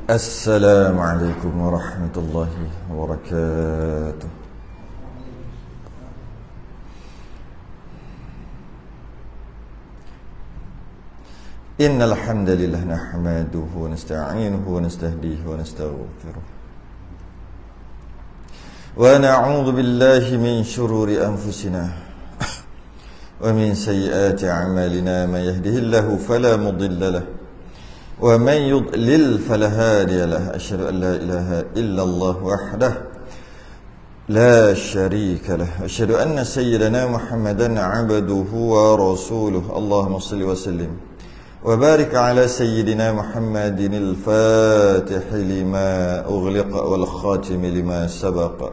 السلام عليكم ورحمة الله وبركاته. إن الحمد لله نحمده ونستعينه ونستهديه ونستغفره ونعوذ بالله من شرور أنفسنا ومن سيئات أعمالنا. من يهده الله فلا مضل له ومن يضلل فلا هادي له. أشهد أن لا إله إلا الله وحده لا شريك له. أشهد أن سيدنا محمدا عبده ورسوله. اللهم صل وسلم وبارك على سيدنا محمد الفاتح لما أغلق والخاتم لما سبق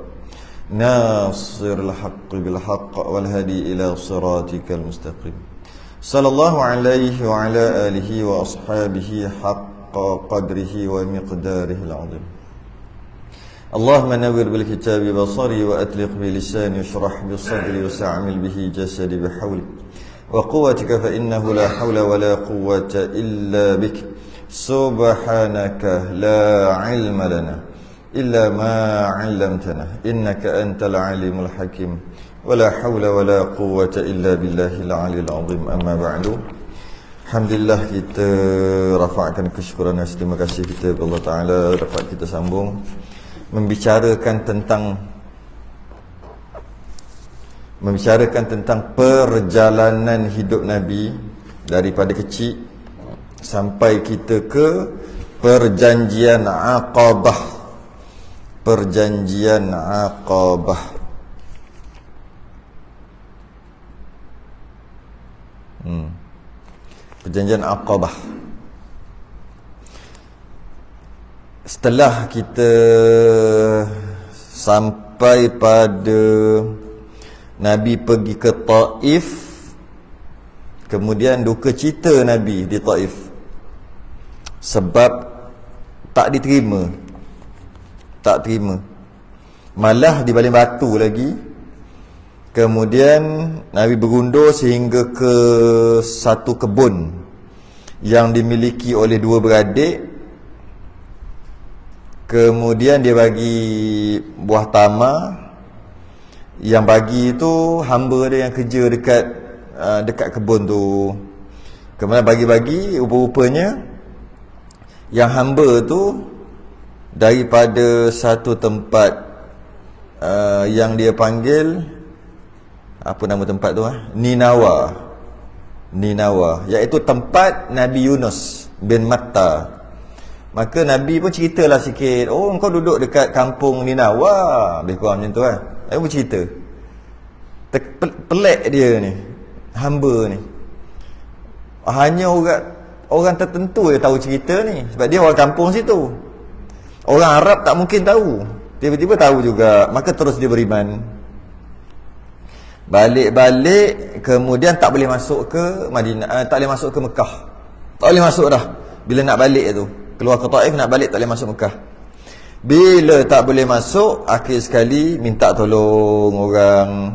ناصر الحق بالحق والهدي إلى صراطك المستقيم. صلى الله عليه وعلى آله وأصحابه حق قدره ومقداره العظيم. اللهم نور بالكتاب بصري وأطلق بلساني واشرح بصدري وسعمل به جسدي بحولك وقوتك فإنه لا حول ولا قوة إلا بك. سبحانك لا علم لنا إلا ما علمتنا إنك أنت العليم الحكيم. ولا حول ولا قوة إلا بالله العلي العظيم. أما بعد. Alhamdulillah, kita rafa'kan kesyukuran dan terima kasih kita kepada Allah Ta'ala dapat kita sambung membicarakan tentang perjalanan hidup Nabi daripada kecil sampai kita ke perjanjian Aqabah. Perjanjian Aqabah. Perjanjian Aqabah. Setelah kita sampai pada Nabi pergi ke Taif, kemudian duka cita Nabi di Taif sebab tak diterima, malah dibaling batu lagi. Kemudian Nabi berundur sehingga ke satu kebun yang dimiliki oleh dua beradik. Kemudian dia bagi buah tamar. Yang bagi itu hamba dia yang kerja dekat kebun tu. Kemudian bagi-bagi, rupa-rupanya yang hamba tu daripada satu tempat yang dia panggil, apa nama tempat tu? Ninawa, iaitu tempat Nabi Yunus bin Matta. Maka Nabi pun ceritalah sikit, oh engkau duduk dekat kampung Ninawa, lebih kurang macam tu kan. Aku bercerita pelik dia ni, hamba ni. Hanya orang tertentu yang tahu cerita ni, sebab dia orang kampung situ. Orang Arab tak mungkin tahu. Tiba-tiba tahu juga. Maka terus dia beriman. Balik-balik, kemudian tak boleh masuk ke Madinah, tak boleh masuk ke Mekah. Tak boleh masuk dah. Bila nak balik tu, keluar ke Taif nak balik, tak boleh masuk Mekah. Bila tak boleh masuk, akhir sekali minta tolong orang.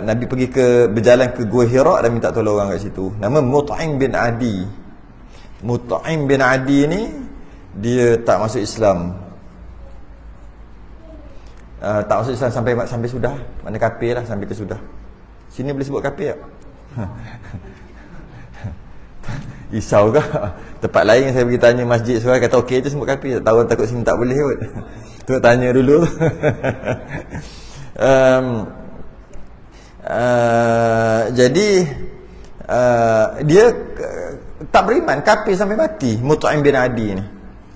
Nabi pergi berjalan ke Gua Hira dan minta tolong orang kat situ. Nama Mut'im bin Adi. Mut'im bin Adi ni dia tak masuk Islam. Tak masuk Islam sampai sudah. Mana kafir lah sampai ke sudah. Sini boleh sebut kafir tak? Risau ke? Tempat lain saya pergi tanya masjid seorang kata okey je sebut kafir. Tak tahu, takut sini tak boleh kot. Tu tanya dulu. Jadi dia tak beriman, kafir sampai mati. Mut'im bin Adi ni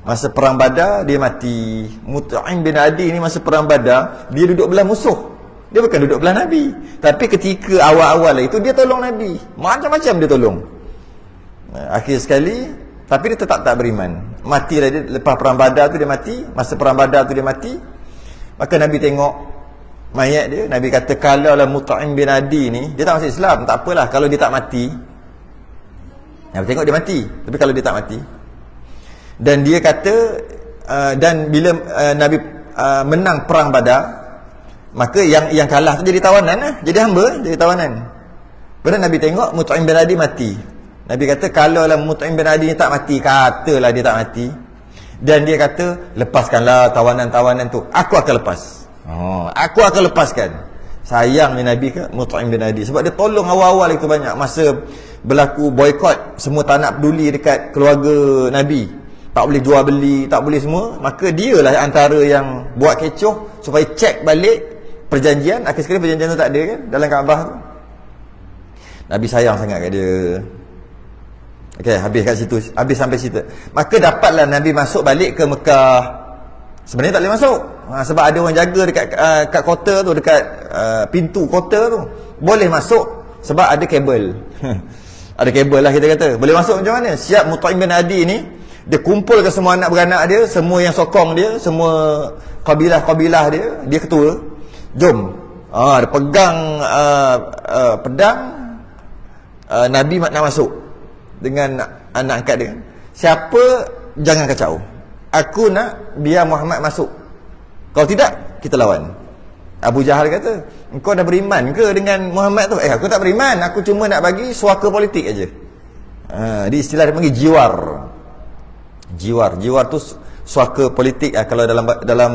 masa perang Badar dia mati. Mut'im bin Adi ni masa perang Badar dia duduk belah musuh. Dia bukan duduk belah Nabi. Tapi ketika awal-awal itu dia tolong Nabi. Macam-macam dia tolong. Akhir sekali, tapi dia tetap tak beriman. Matilah dia lepas perang Badar tu, dia mati. Masa perang Badar tu dia mati. Maka Nabi tengok mayat dia. Nabi kata, kalau lah Mut'im bin Adi ni, dia tak masuk Islam, tak apalah kalau dia tak mati. Nabi tengok dia mati, tapi kalau dia tak mati. Dan dia kata, dan bila Nabi menang perang Badar, maka yang kalah tu jadi tawanan lah, jadi hamba, jadi tawanan. Kemudian Nabi tengok Mut'im bin Adi mati. Nabi kata, kalau lah Mut'im bin Adi ni tak mati, katalah dia tak mati, dan dia kata, lepaskanlah tawanan-tawanan tu, aku akan lepas. Aku akan lepaskan. Sayang ni Nabi ke Mut'im bin Adi, sebab dia tolong awal-awal itu banyak. Masa berlaku boykot, semua tak nak peduli dekat keluarga Nabi, tak boleh jual beli, tak boleh semua, maka dia lah antara yang buat kecoh supaya cek balik perjanjian. Akhir sekali perjanjian tu tak ada kan dalam Kaabah tu. Nabi sayang sangat kat dia. Okey, habis kat situ, habis sampai situ. Maka dapatlah Nabi masuk balik ke Mekah. Sebenarnya tak boleh masuk, sebab ada orang jaga dekat kat kota tu, dekat pintu kota tu. Boleh masuk sebab ada kabel. Ada kabel lah kita kata. Boleh masuk macam mana? Siap Mut'im bin Adi ni, dia kumpulkan semua anak beranak dia, semua yang sokong dia, semua kabilah-kabilah dia, dia ketua. Jom. Dia pegang pedang. Nabi nak masuk dengan anak angkat dia. Siapa jangan kacau. Aku nak biar Muhammad masuk. Kalau tidak, kita lawan. Abu Jahal kata, engkau dah beriman ke dengan Muhammad tu? Aku tak beriman, aku cuma nak bagi suaka politik aja. Di istilah dia panggil jiwar. Jiwar tu suaka politik. Kalau dalam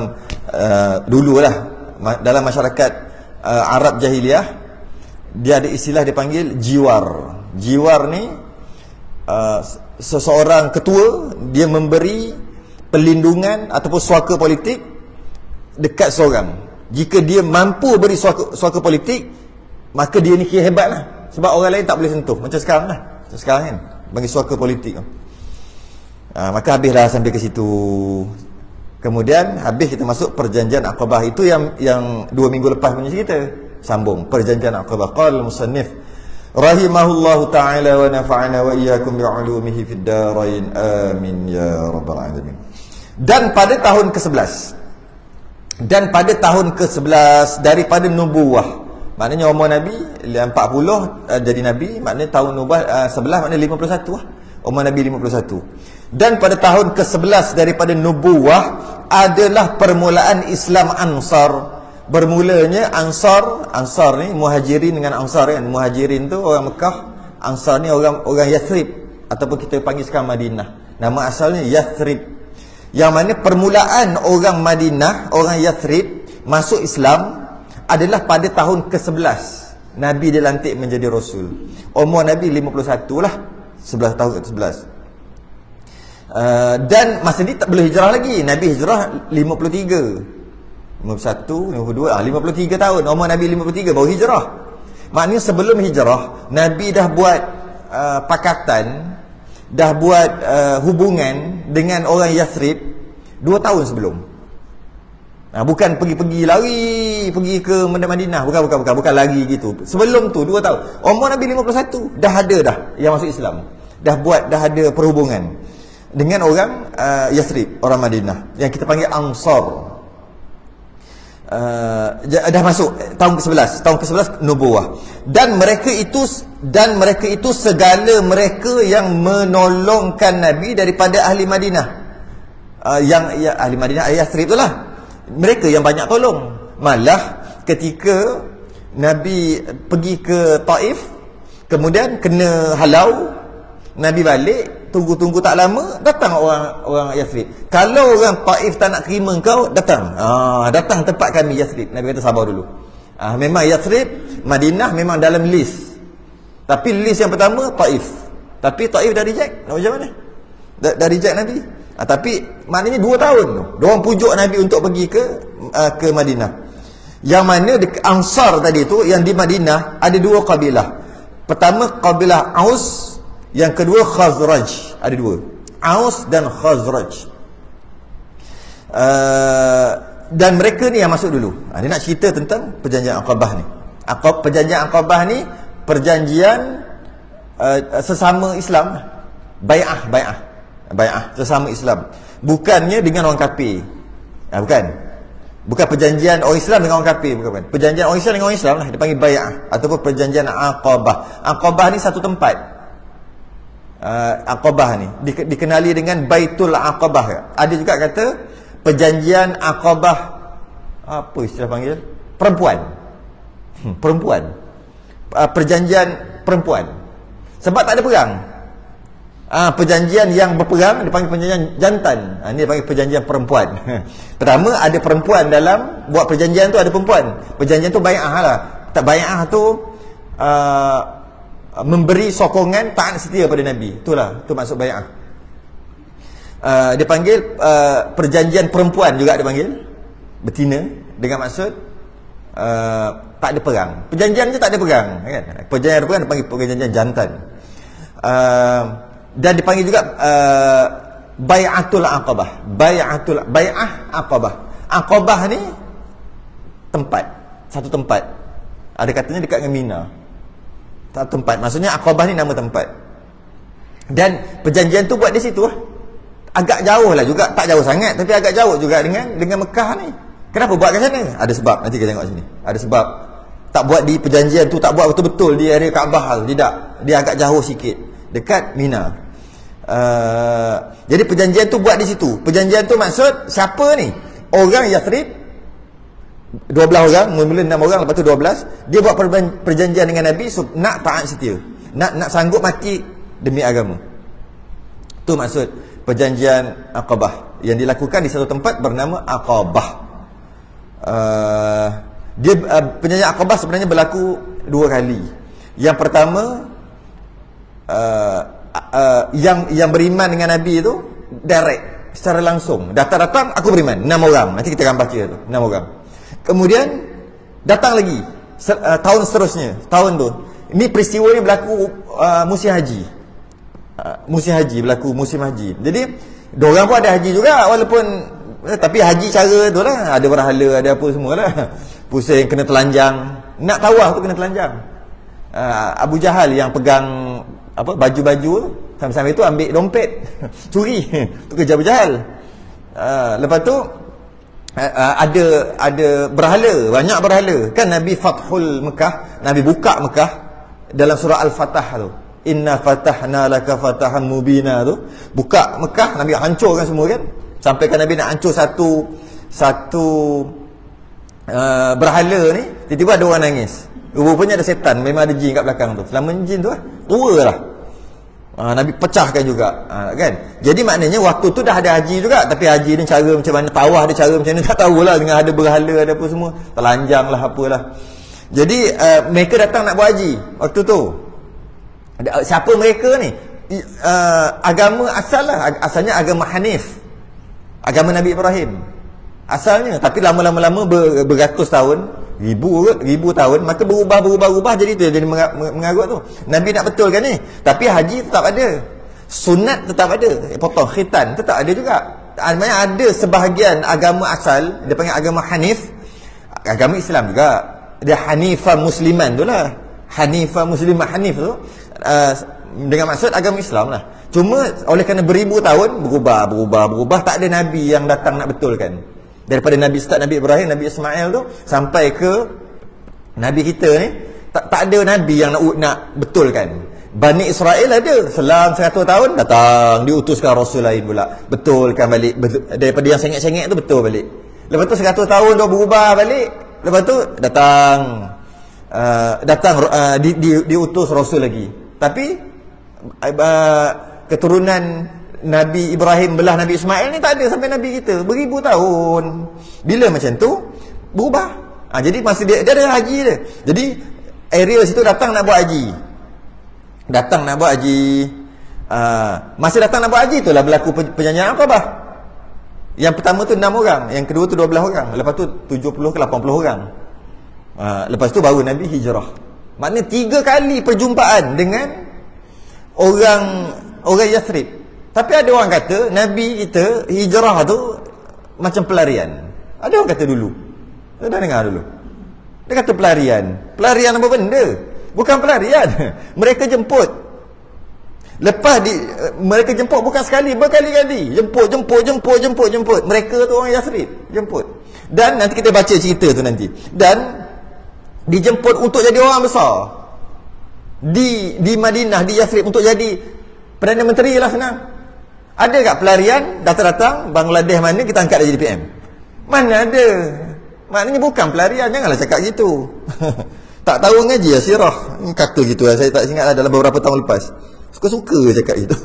dululah dalam masyarakat Arab jahiliah, dia ada istilah dia panggil jiwar. Jiwar ni seseorang ketua, dia memberi perlindungan ataupun suaka politik dekat seorang. Jika dia mampu beri suaka politik, maka dia ni kira hebat lah, sebab orang lain tak boleh sentuh. Macam sekarang lah, macam sekarang kan, bagi suaka politik. Maka habislah sampai ke situ. Kemudian habis kita masuk perjanjian Aqabah. Itu yang 2 minggu lepas punya cerita. Sambung perjanjian Aqabah. Qala musannif rahimahullahu ta'ala wa nafa'ana wa iyyakum bi'ulumihi fid darain amin ya rabbal alamin. Dan pada tahun ke-11 daripada nubuwah, maknanya umur Nabi 40 jadi Nabi, maknanya tahun nubuwah 11, maknanya 51 lah. Umur Nabi 51. Dan pada tahun ke-11 daripada nubuwah adalah permulaan Islam Ansar. Bermulanya Ansar ni Muhajirin dengan Ansar kan. Muhajirin tu orang Mekah, Ansar ni orang Yathrib ataupun kita panggil sekarang Madinah. Nama asalnya Yathrib. Yang mana permulaan orang Madinah, orang Yathrib masuk Islam adalah pada tahun ke-11 Nabi dilantik menjadi Rasul. Umur Nabi 51 lah, 11 tahun ke-11. Dan masa ni tak boleh hijrah lagi. Nabi hijrah 53, 51, 52, 53 tahun. Umur Nabi 53 baru hijrah. Maknanya sebelum hijrah Nabi dah buat pakatan, dah buat hubungan dengan orang Yathrib 2 tahun sebelum. Bukan pergi lari pergi ke Madinah, bukan lari gitu. Sebelum tu 2 tahun. Umur Nabi 51 dah ada yang masuk Islam. Dah ada perhubungan dengan orang Yathrib, orang Madinah, yang kita panggil Ansar. Dah masuk tahun ke-11 nubuwah. Dan mereka itu segala mereka yang menolongkan Nabi daripada ahli Madinah. Ahli Madinah, Yathrib itulah. Mereka yang banyak tolong. Malah ketika Nabi pergi ke Taif, kemudian kena halau, Nabi balik, tunggu tak lama, datang orang Yathrib. Kalau orang Taif tak nak terima kau, datang tempat kami Yathrib. Nabi kata sabar dulu. Memang Yathrib, Madinah memang dalam list, tapi list yang pertama Taif. Tapi Taif dah reject. Nak macam mana? Dah reject Nabi. Tapi maknanya 2 tahun tu diorang pujuk Nabi untuk pergi ke Madinah. Yang mana Ansar tadi tu, yang di Madinah ada 2 kabilah. Pertama kabilah Aus, yang kedua Khazraj. Ada 2, Aus dan Khazraj. Dan mereka ni yang masuk dulu. Dia nak cerita tentang perjanjian Aqabah ni. Perjanjian Aqabah ni perjanjian sesama Islam. Bai'ah sesama Islam. Bukannya dengan orang kafir. Bukan perjanjian orang Islam dengan orang kafir, bukan. Perjanjian orang Islam dengan orang Islam lah, dipanggil bai'ah ataupun perjanjian Aqabah. Aqabah ni satu tempat. Aqabah ni dikenali dengan Baitul Aqabah. Ada juga kata perjanjian Aqabah, apa istilah panggil? Perempuan. Perjanjian perempuan. Sebab tak ada perang. Perjanjian yang berperang dipanggil perjanjian jantan. Ini dipanggil perjanjian perempuan. Pertama, ada perempuan dalam buat perjanjian tu, ada perempuan. Perjanjian tu bai'ah lah. Tak, bai'ah tu memberi sokongan taat setia pada Nabi. Itulah, tu maksud bai'ah. Dia panggil perjanjian perempuan juga dia panggil, betina, dengan maksud tak ada perang. Perjanjian je tak ada perang, kan? Perjanjian perang dipanggil perjanjian jantan. Dan dipanggil juga bai'atul aqabah. Bai'ah aqabah. Aqabah ni tempat, satu tempat. Ada katanya dekat dengan Mina. Satu tempat. Maksudnya aqabah ni nama tempat. Dan perjanjian tu buat di situ lah. Agak jauh lah juga, tak jauh sangat, tapi agak jauh juga dengan Mekah ni. Kenapa buat kat sana? Ada sebab, nanti kita tengok sini. Ada sebab. Tak buat di perjanjian tu, tak buat betul-betul di area Kaabah, tidak. Dia agak jauh sikit, dekat Mina. Jadi perjanjian tu buat di situ. Perjanjian tu maksud siapa ni? Orang Yathrib, 12 orang, mula-mula 6 orang, lepas tu 12. Dia buat perjanjian dengan Nabi, nak taat setia, nak sanggup mati demi agama. Tu maksud perjanjian Aqabah yang dilakukan di satu tempat bernama Aqabah. Perjanjian Aqabah sebenarnya berlaku 2 kali. Yang pertama, yang beriman dengan Nabi itu direct, secara langsung datang aku beriman, 6 orang. Nanti kita akan baca tu, 6 orang. Kemudian datang lagi tahun seterusnya, tahun tu. Ini peristiwa ni berlaku musim haji. Musim haji berlaku, musim haji. Jadi diorang pun ada haji juga, walaupun tapi haji cara tu lah, ada berhala, ada apa semua lah. Pusing, kena telanjang. Nak tawaf tu kena telanjang. Abu Jahal yang pegang baju-baju tu, sambil-sambil tu ambil dompet, curi. Tu kerja Abu Jahal. Lepas tu ada berhala, banyak berhala. Kan Nabi Fathul Mekah, Nabi buka Mekah dalam surah Al-Fatah tu. Inna fatahna laka fatahan mubina tu. Buka Mekah, Nabi hancurkan semua kan. Sampai kan Nabi nak hancur satu berhala ni, tiba-tiba ada orang nangis. Rupanya ada setan, memang ada jin kat belakang tu. Selama jin tu lah, tua lah. Nabi pecahkan juga, kan. Jadi maknanya waktu tu dah ada haji juga, tapi haji ni cara macam mana, tawaf dia cara macam mana tak tahulah, dengan ada berhala, ada apa semua, telanjang lah apalah. Jadi mereka datang nak buat haji waktu tu. Siapa mereka ni? Agama asal lah, asalnya agama Hanif, agama Nabi Ibrahim asalnya, tapi lama-lama beratus tahun, ribu tahun, maka berubah jadi tu, jadi mengarut tu. Nabi nak betulkan ni, tapi haji tetap ada, sunat tetap ada, potong khitan tetap ada juga. Maksudnya ada sebahagian agama asal, dia panggil agama Hanif, agama Islam juga. Dia Hanifah Musliman tu lah, Hanifah Muslimah, Hanif tu dengan maksud agama Islam lah. Cuma oleh kerana beribu tahun berubah, tak ada Nabi yang datang nak betulkan. Daripada Nabi start Nabi Ibrahim, Nabi Ismail tu sampai ke Nabi kita ni, tak ada Nabi yang nak betulkan. Bani Israel ada, selang 100 tahun datang, diutuskan Rasul lain pula, betulkan balik, daripada yang sengit-sengit tu betul balik. Lepas tu 100 tahun dah berubah balik. Lepas tu datang diutus Rasul lagi. Tapi keturunan Nabi Ibrahim belah Nabi Ismail ni tak ada sampai Nabi kita, beribu tahun. Bila macam tu berubah. Jadi masa dia ada haji dia. Jadi area situ datang nak buat haji. Masa datang nak buat haji tu lah berlaku perjanjian Aqabah. Yang pertama tu 6 orang, yang kedua tu 12 orang, lepas tu 70 ke 80 orang. Lepas tu baru Nabi hijrah. Maknanya 3 kali perjumpaan dengan orang Yathrib. Tapi ada orang kata Nabi kita hijrah tu macam pelarian. Ada orang kata dulu, saya dah dengar dulu, dia kata pelarian apa benda? Bukan pelarian. Mereka jemput. Lepas mereka jemput bukan sekali, berkali-kali jemput. Mereka tu orang Yathrib jemput. Dan nanti kita baca cerita tu nanti. Dan dijemput untuk jadi orang besar di Madinah, di Yathrib, untuk jadi Perdana Menteri lah, senang. Ada kat pelarian, datang Bangladesh mana, kita angkat dia jadi PM. Mana ada. Maknanya bukan pelarian, janganlah cakap gitu. Tak tahu ngaji ya sirah. Kata gitu lah. Saya tak ingat lah dalam beberapa tahun lepas. Suka-suka cakap itu.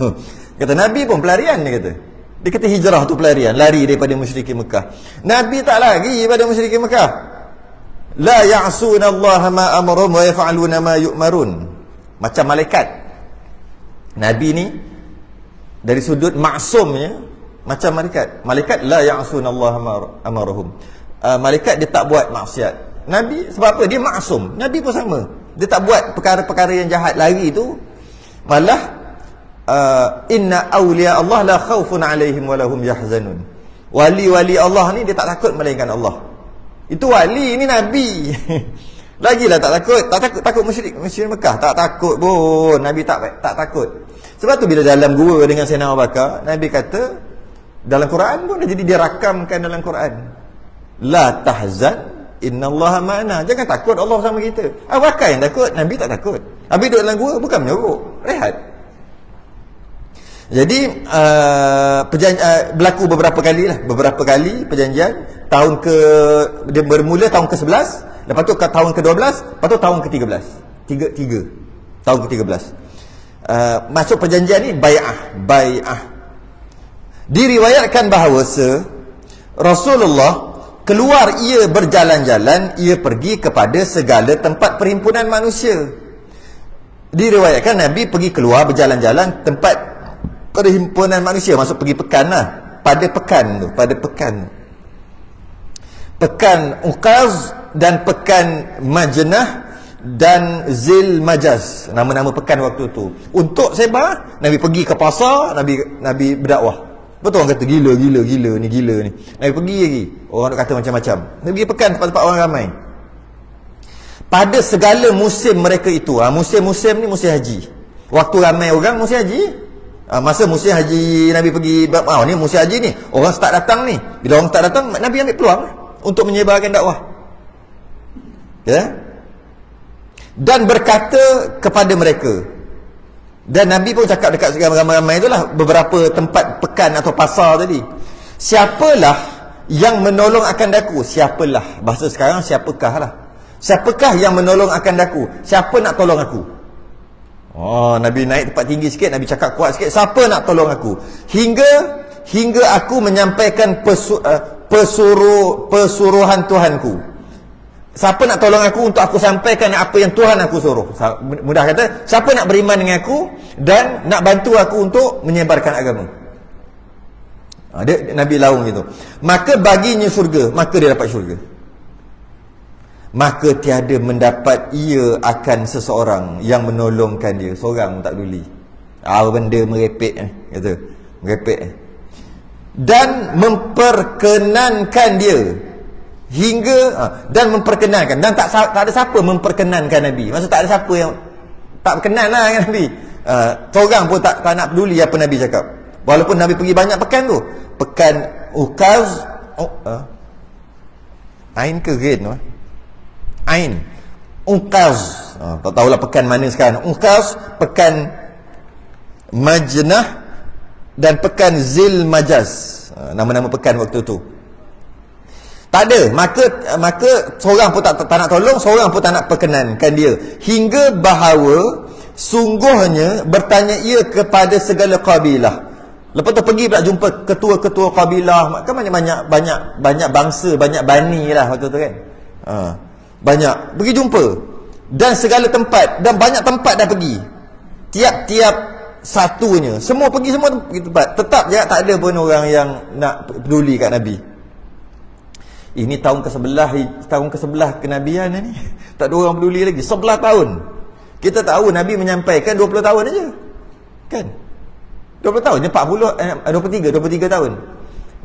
Kata Nabi pun pelarian dia kata. Dia kata hijrah tu pelarian, lari daripada musyrikin Mekah. Nabi tak lari daripada musyrikin Mekah. La ya'suna Allah ma amarum wa yaf'aluna ma yu'marun. Macam malaikat. Nabi ni dari sudut maksumnya macam malaikat. Malaikat la ya'suna Allah ma amaruhum. Malaikat dia tak buat maksiat. Nabi sebab apa? Dia maksum. Nabi pun sama. Dia tak buat perkara-perkara yang jahat lari tu. Malah inna awliya Allah la khawfun alaihim wa lahum yahzanun. Wali-wali Allah ni dia tak takut melainkan Allah. Itu wali, ni Nabi. Lagilah tak takut musyrik Mekah, tak takut pun. Nabi tak takut. Sebab tu bila dalam gua dengan Sayyidina Abu Bakar, Nabi kata dalam Quran pun jadi dia rakamkan dalam Quran. La tahzan innallaha ma'ana. Jangan takut, Allah bersama kita. Abu Bakar yang takut, Nabi tak takut. Habis duduk dalam gua bukan menyuruh, rehat. Jadi berlaku beberapa kali perjanjian. Dia bermula tahun ke-11, lepas tu tahun ke-12, lepas tu tahun ke-13. Tiga tahun ke-13. Masuk perjanjian ni bai'ah. Diriwayatkan bahawa Rasulullah keluar, ia berjalan-jalan, ia pergi kepada segala tempat perhimpunan manusia. Diriwayatkan Nabi pergi keluar berjalan-jalan tempat perhimpunan manusia, maksud pergi pekan lah. Pada pekan Uqaz dan pekan Majnah dan Zil Majaz, nama-nama pekan waktu tu. Untuk sebar, Nabi pergi ke pasar, Nabi berdakwah. Betul orang kata gila ni. Nabi pergi lagi, orang nak kata macam-macam. Nabi pergi pekan tempat-tempat orang ramai. Pada segala musim mereka itu, musim-musim ni musim haji. Waktu ramai orang musim haji. Masa musim haji Nabi pergi, ni musim haji ni, orang start datang ni. Bila orang start datang, Nabi ambil peluang untuk menyebarkan dakwah. Ya. Dan berkata kepada mereka. Dan Nabi pun cakap dekat ramai-ramai itulah, beberapa tempat pekan atau pasar tadi. Siapalah yang menolong akan daku? Siapalah, bahasa sekarang siapakah lah. Siapakah yang menolong akan daku? Siapa nak tolong aku? Nabi naik tempat tinggi sikit, Nabi cakap kuat sikit, siapa nak tolong aku? Hingga aku menyampaikan pesuruhan Tuhanku. Siapa nak tolong aku untuk aku sampaikan apa yang Tuhan aku suruh? Mudah kata, siapa nak beriman dengan aku dan nak bantu aku untuk menyebarkan agama? Nabi laung gitu. Maka baginya syurga, maka dia dapat syurga. Maka tiada mendapat ia akan seseorang yang menolongkan dia. Seorang pun tak peduli. Benda merepek kata. Merepek. Dan memperkenankan dia hingga dan memperkenankan, dan tak ada siapa memperkenankan Nabi. Maksud tak ada siapa yang tak berkenan lah dengan Nabi. Seorang pun tak nak peduli apa Nabi cakap. Walaupun Nabi pergi banyak pekan tu. Pekan Uqaz, Ain ke Ghain tu? Ain, Uqaz, tak tahulah pekan mana sekarang. Uqaz, pekan Majnah dan pekan Zil Majaz, nama-nama pekan waktu tu. Tak ada. Maka seorang pun tak nak tolong, seorang pun tak nak perkenankan dia. Hingga bahawa sungguhnya bertanya ia kepada segala kabilah. Lepas tu pergi pula jumpa ketua-ketua kabilah. Kan banyak bangsa, banyak bani lah waktu tu kan. Banyak pergi jumpa, dan segala tempat, dan banyak tempat dah pergi, tiap-tiap satunya, semua pergi tempat. Tetap je tak ada pun orang yang nak peduli kat Nabi. Ini tahun ke-11 kenabian ni. Tak ada orang peduli lagi. 11 tahun. Kita tahu Nabi menyampaikan 20 tahun aja. Kan? 20 tahun je, 23 tahun.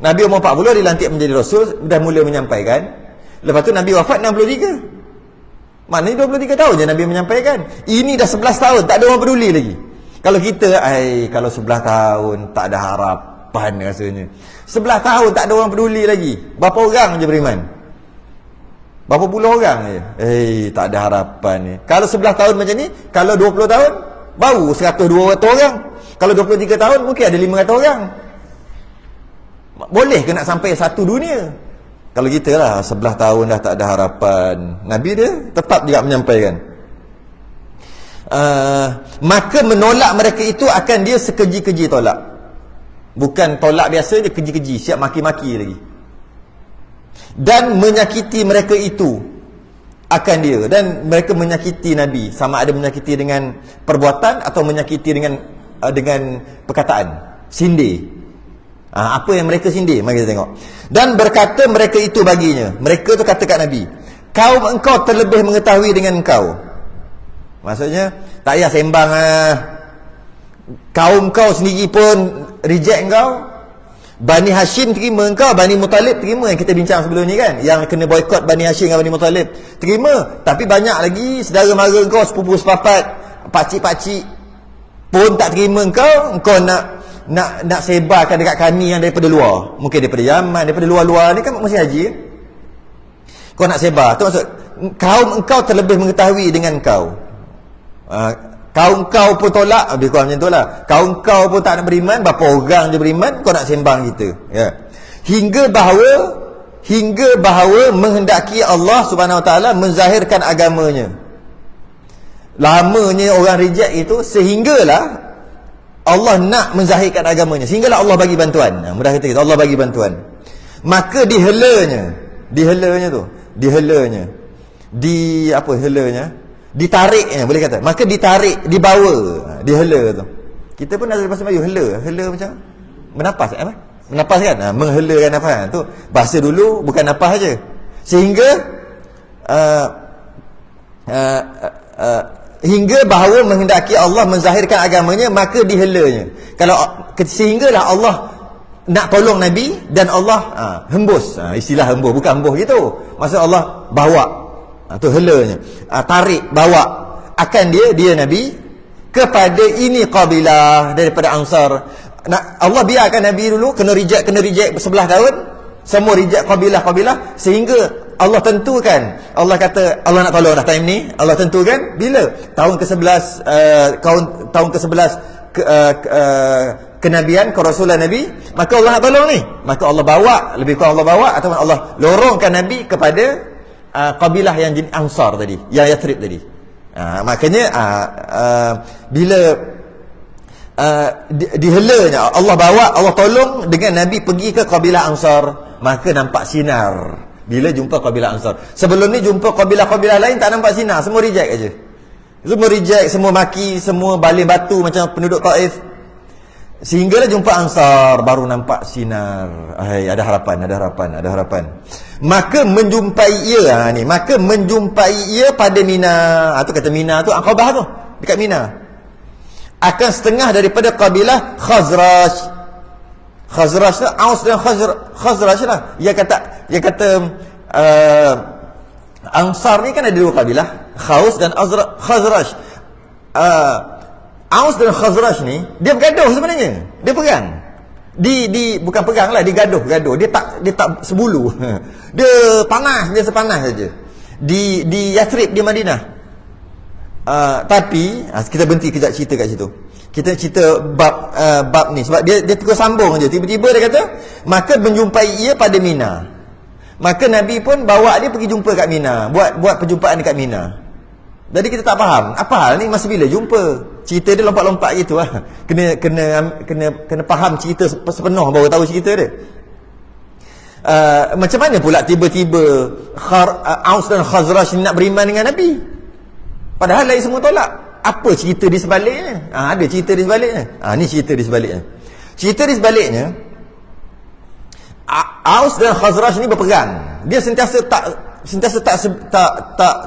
Nabi umur 40 dilantik menjadi rasul, dah mula menyampaikan. Lepas tu Nabi wafat 63. Maknanya 23 tahun je Nabi menyampaikan. Ini dah 11 tahun, tak ada orang peduli lagi. Kalau kita, kalau 11 tahun tak ada harapan rasanya. 11 tahun tak ada orang peduli lagi. Berapa orang je beriman? Berapa puluh orang je? Tak ada harapan ni. Kalau 11 tahun macam ni, kalau 20 tahun baru 100-200 orang. Kalau 23 tahun mungkin ada 500 orang. Boleh ke nak sampai satu dunia? Kalau kita lah 11 tahun dah tak ada harapan, Nabi dia tetap juga menyampaikan. Maka menolak mereka itu akan dia sekeji-keji tolak. Bukan tolak biasa, dia keji-keji, siap maki-maki lagi. Dan menyakiti mereka itu akan dia, dan mereka menyakiti Nabi, sama ada menyakiti dengan perbuatan atau menyakiti dengan perkataan, sindir. Apa yang mereka sindir, mari kita tengok. Dan berkata mereka itu baginya, mereka tu kata kat Nabi, kaum engkau terlebih mengetahui dengan engkau. Maksudnya tak payah sembang kaum kau sendiri pun reject engkau. Bani Hashim terima engkau, Bani Muttalib terima, yang kita bincang sebelum ni kan, yang kena boykot Bani Hashim dengan Bani Muttalib terima. Tapi banyak lagi saudara mara engkau, sepupu sepapat, pakcik-pakcik pun tak terima engkau nak sebarkan dekat kami yang daripada luar, mungkin daripada Yaman, daripada luar-luar ni kan masih haji. Kau nak sebar tu maksud kaum engkau terlebih mengetahui dengan engkau. Kaum kau pun tolak, lebih kurang macam tu lah. Kaum kau pun tak nak beriman, berapa orang je beriman, kau nak sembang kita, ya. Hingga bahawa menghendaki Allah Subhanahu Wa Taala menzahirkan agamanya. Lamanya orang reject itu, sehinggalah Allah nak menzahirkan agamanya, sehinggalah Allah bagi bantuan. Mudah kata Allah bagi bantuan. Maka dihelanya ditariknya, boleh kata, maka ditarik, dibawa, dihela tu. Kita pun ada bahasa Melayu, hela macam menapas, menapas kan, menghelakan nafas tu bahasa dulu, bukan napas saja. Sehingga hingga bahawa menghendaki Allah menzahirkan agamanya, maka dihelanya. Kalau sehinggalah Allah nak tolong Nabi, dan Allah hembus, istilah hembus, bukan hembus gitu, maksud Allah bawa, tu helanya, tarik, bawa akan dia Nabi kepada ini kabilah daripada Ansar. Allah biarkan Nabi dulu kena reject 11 tahun, semua reject kabilah, sehingga Allah tentukan, Allah kata Allah nak tolong dah time ni, Allah tentukan bila tahun ke-11 tahun ke-11 kenabian, kerasulan Nabi, maka Allah nak tolong ni, maka Allah bawa, lebih kurang Allah bawa ataupun Allah lorongkan Nabi kepada kabilah yang jenis Ansar tadi, yang Yathrib tadi. Makanya bila dihelanya, Allah bawa, Allah tolong dengan Nabi pergi ke kabilah Ansar, maka nampak sinar bila jumpa kabilah Ansar. Sebelum ni jumpa kabilah-kabilah lain tak nampak sinar, semua reject aja. Semua reject, semua maki, semua baling batu macam penduduk Taif. Sehinggalah jumpa Ansar, baru nampak sinar. Ada harapan. Maka menjumpai ia, maka menjumpai ia pada Mina. Tu kata Mina tu Aqabah tu, dekat Mina. Akan setengah daripada kabilah Khazraj. Khazraj tu Aus dan Khazraj lah. Dia kata Ansar ni kan ada dua kabilah, Khaus dan Khazraj. Aus dan Khazraj ni dia bergaduh sebenarnya. Dia perang. Bukan perang lah, dia gaduh. Dia tak sebulu. Dia panas, dia sepanas saja. Di Yathrib, di Madinah. Tapi kita berhenti kejap cerita kat situ. Kita cerita bab ni sebab dia terus sambung aja. Tiba-tiba dia kata, maka menjumpai ia pada Mina. Maka Nabi pun bawa dia pergi jumpa kat Mina, buat perjumpaan dekat Mina. Jadi kita tak faham apa hal ni, masa bila jumpa. Cerita dia lompat-lompat gitu lah. Kena faham cerita sepenuh baru tahu cerita dia. Macam mana pula tiba-tiba Aus dan Khazraj nak beriman dengan Nabi, padahal lain semua tolak? Apa cerita di sebaliknya? Ada cerita di sebaliknya. Ni cerita di sebaliknya. Cerita di sebaliknya, Aus dan Khazraj ni berperang. Dia sentiasa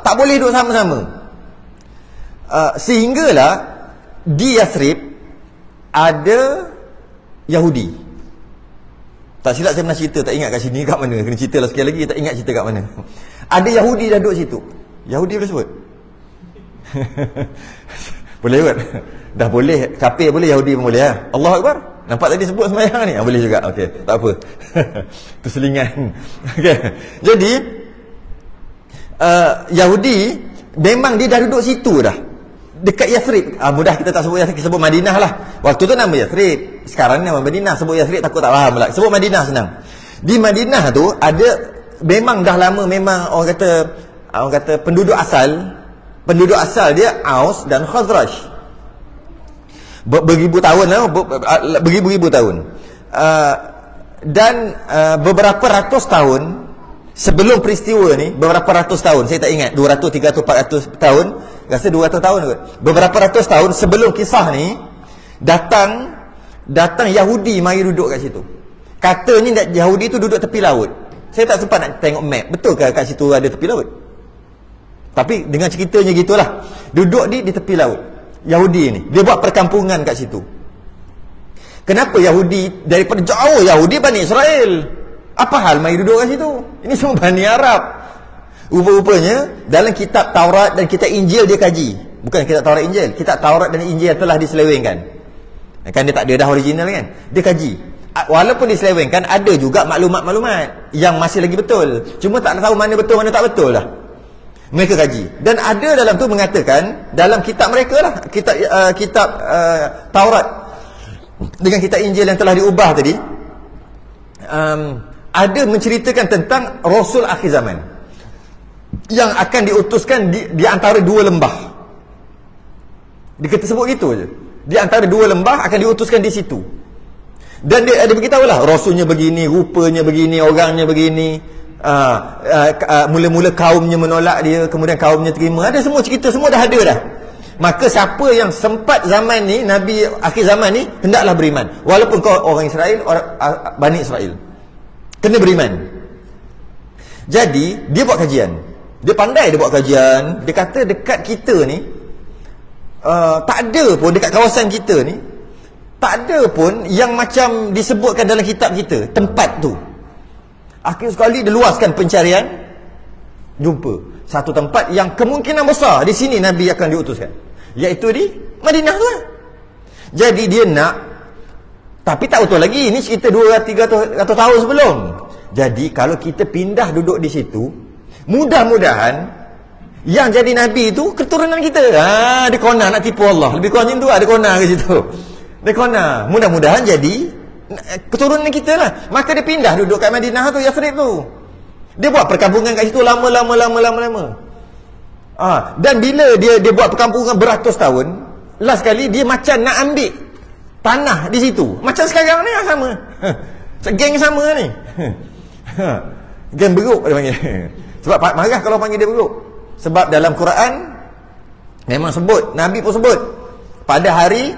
tak boleh duduk sama-sama. Sehinggalah di Yathrib ada Yahudi. Tak silap saya pernah cerita, tak ingat kat sini kat mana. Kena cerita lah sekali lagi, tak ingat cerita kat mana. Ada Yahudi dah duduk situ. Yahudi boleh sebut? Boleh kot? Dah boleh, kafir boleh, Yahudi pun boleh. Allahu Akbar. Nampak tadi sebut sembahyang ni? Boleh juga. Okey, tak apa. Itu selingan. Okey. Jadi Yahudi memang dia dah duduk situ dah, dekat Yathrib. Mudah kita tak sebut Yathrib, kita sebut Madinah lah. Waktu tu nama Yathrib, sekarang nama Madinah. Sebut Yathrib takut tak faham pula. Sebut Madinah senang. Di Madinah tu ada memang dah lama, memang orang kata penduduk asal dia Aus dan Khazraj. Beribu tahun lah, beribu-ribu tahun. Dan beberapa ratus tahun sebelum peristiwa ni, beberapa ratus tahun, saya tak ingat 200, 300, 400 tahun, rasa 200 tahun kot. Beberapa ratus tahun sebelum kisah ni, datang Yahudi mari duduk kat situ. Katanya Yahudi tu duduk tepi laut. Saya tak sempat nak tengok map, betul ke kat situ ada tepi laut? Tapi dengan ceritanya gitulah. Duduk di tepi laut. Yahudi ni, dia buat perkampungan kat situ. Kenapa Yahudi, daripada jauh Yahudi Bani Israel, apa hal mari duduk kat situ? Ini semua Bani Arab. Rupa-rupanya dalam kitab Taurat dan kitab Injil dia kaji. Bukan kitab Taurat Injil, kitab Taurat dan Injil telah diselewengkan. Kan dia tak ada dah original kan. Dia kaji. Walaupun diselewengkan, ada juga maklumat-maklumat yang masih lagi betul. Cuma tak tahu mana betul mana tak betul lah. Mereka kaji. Dan ada dalam tu mengatakan, dalam kitab mereka lah, kitab Taurat dengan kitab Injil yang telah diubah tadi, ada menceritakan tentang Rasul akhir zaman yang akan diutuskan di antara dua lembah. Dia kata sebut gitu je. Di antara dua lembah akan diutuskan di situ. Dan dia ada beritahulah, Rasulnya begini, rupanya begini, orangnya begini. Mula-mula kaumnya menolak dia, kemudian kaumnya terima. Ada semua cerita, semua dah ada dah. Maka siapa yang sempat zaman ni, Nabi akhir zaman ni, hendaklah beriman. Walaupun kau orang Israel, Bani Israel, kena beriman. Jadi dia buat kajian. Dia pandai dia buat kajian. Dia kata dekat kita ni, tak ada pun dekat kawasan kita ni, tak ada pun yang macam disebutkan dalam kitab kita, tempat tu. Akhir sekali dia luaskan pencarian, jumpa satu tempat yang kemungkinan besar di sini Nabi akan diutuskan, iaitu di Madinah tu lah. Jadi dia nak, tapi tak betul lagi, ini cerita 200-300 tahun sebelum. Jadi kalau kita pindah duduk di situ, mudah-mudahan yang jadi Nabi itu keturunan kita. Dia kona nak tipu Allah, lebih kurang macam tu, ada kona ke situ. Dia kona, mudah-mudahan jadi keturunan kita lah. Maka dia pindah duduk kat Madinah tu, Yathrib tu. Dia buat perkampungan kat situ lama. Dan bila dia buat perkampungan beratus tahun, last kali dia macam nak ambil tanah di situ. Macam sekarang ni sama. Geng sama ni. Geng beruk dia panggil. Sebab marah kalau panggil dia beruk. Sebab dalam Quran memang sebut, Nabi pun sebut, pada hari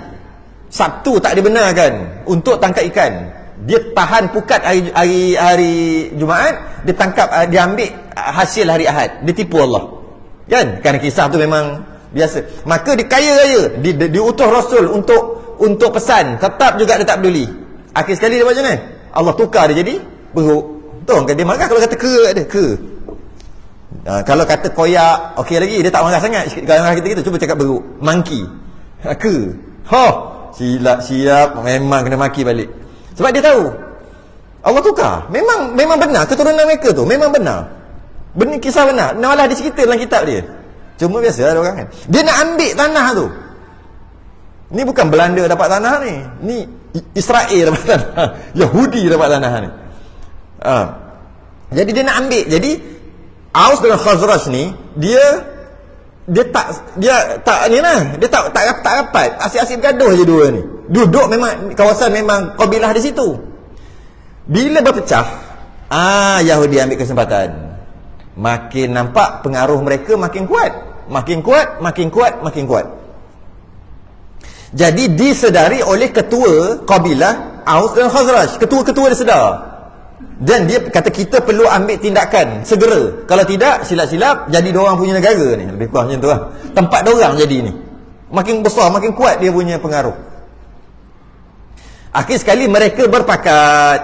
Sabtu tak dibenarkan untuk tangkap ikan. Dia tahan pukat hari Jumaat, dia tangkap, dia ambil hasil hari Ahad. Dia tipu Allah. Kan? Kerana kisah tu memang biasa. Maka dia kaya-kaya, diutus Rasul untuk pesan, tetap juga dia tak peduli. Akhir sekali dia buat macam mana? Allah tukar dia jadi beruk. Tahu kan dia marah kalau kata ke kat dia, ke. Kalau kata koyak, okey lagi, dia tak marah sangat. Kalau marah kita cuba cakap beruk, monkey. Ke. Siap, memang kena maki balik. Sebab dia tahu Allah tukar. Memang benar keturunan mereka tu, memang benar. Benar, kisah benar. Malah dia cerita dalam kitab dia. Cuma biasa ada orang kan, dia nak ambil tanah tu. Ni bukan Belanda dapat tanah ni. Ni Israel dapat tanah. Yahudi dapat tanah ni. Jadi dia nak ambil. Jadi Aus dengan Khazraj ni, dia tak rapat, asyik-asyik bergaduh je dua ni. Duduk memang kawasan, memang kabilah di situ. Bila berpecah, Yahudi ambil kesempatan. Makin nampak pengaruh mereka makin kuat. Jadi disedari oleh ketua kabilah Aus dan Khazraj. Ketua-ketua dia sedar. Dan dia kata kita perlu ambil tindakan segera. Kalau tidak, silap-silap jadi diorang punya negara ni. Lebih kurang macam tu lah. Tempat diorang jadi ni. Makin besar, makin kuat dia punya pengaruh. Akhir sekali mereka berpakat.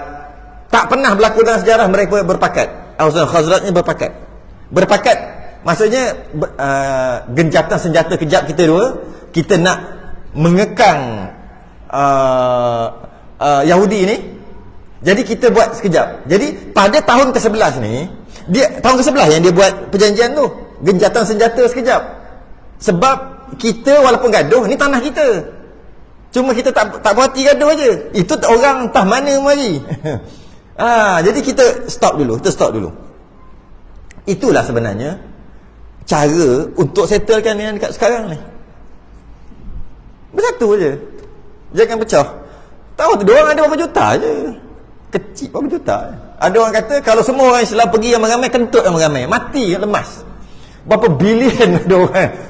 Tak pernah berlaku dalam sejarah mereka berpakat. Aus dan Khazraj ni berpakat. Berpakat maksudnya gencatan senjata kejap kita dua. Kita nak mengekang Yahudi ni. Jadi kita buat sekejap. Jadi pada tahun ke-11 ni, tahun ke-11 yang dia buat perjanjian tu, gencatan senjata sekejap. Sebab kita walaupun gaduh, ni tanah kita. Cuma kita tak berhati gaduh aja. Itu orang entah mana mari. Jadi kita stop dulu. Itulah sebenarnya cara untuk settlekan yang dekat sekarang ni. Bersatu je. Jangan pecah. Tahu tu, diorang ada berapa juta je. Kecil berapa juta. Ada orang kata kalau semua orang Islam pergi yang ramai, kentut yang ramai, mati lemas. Berapa bilion ada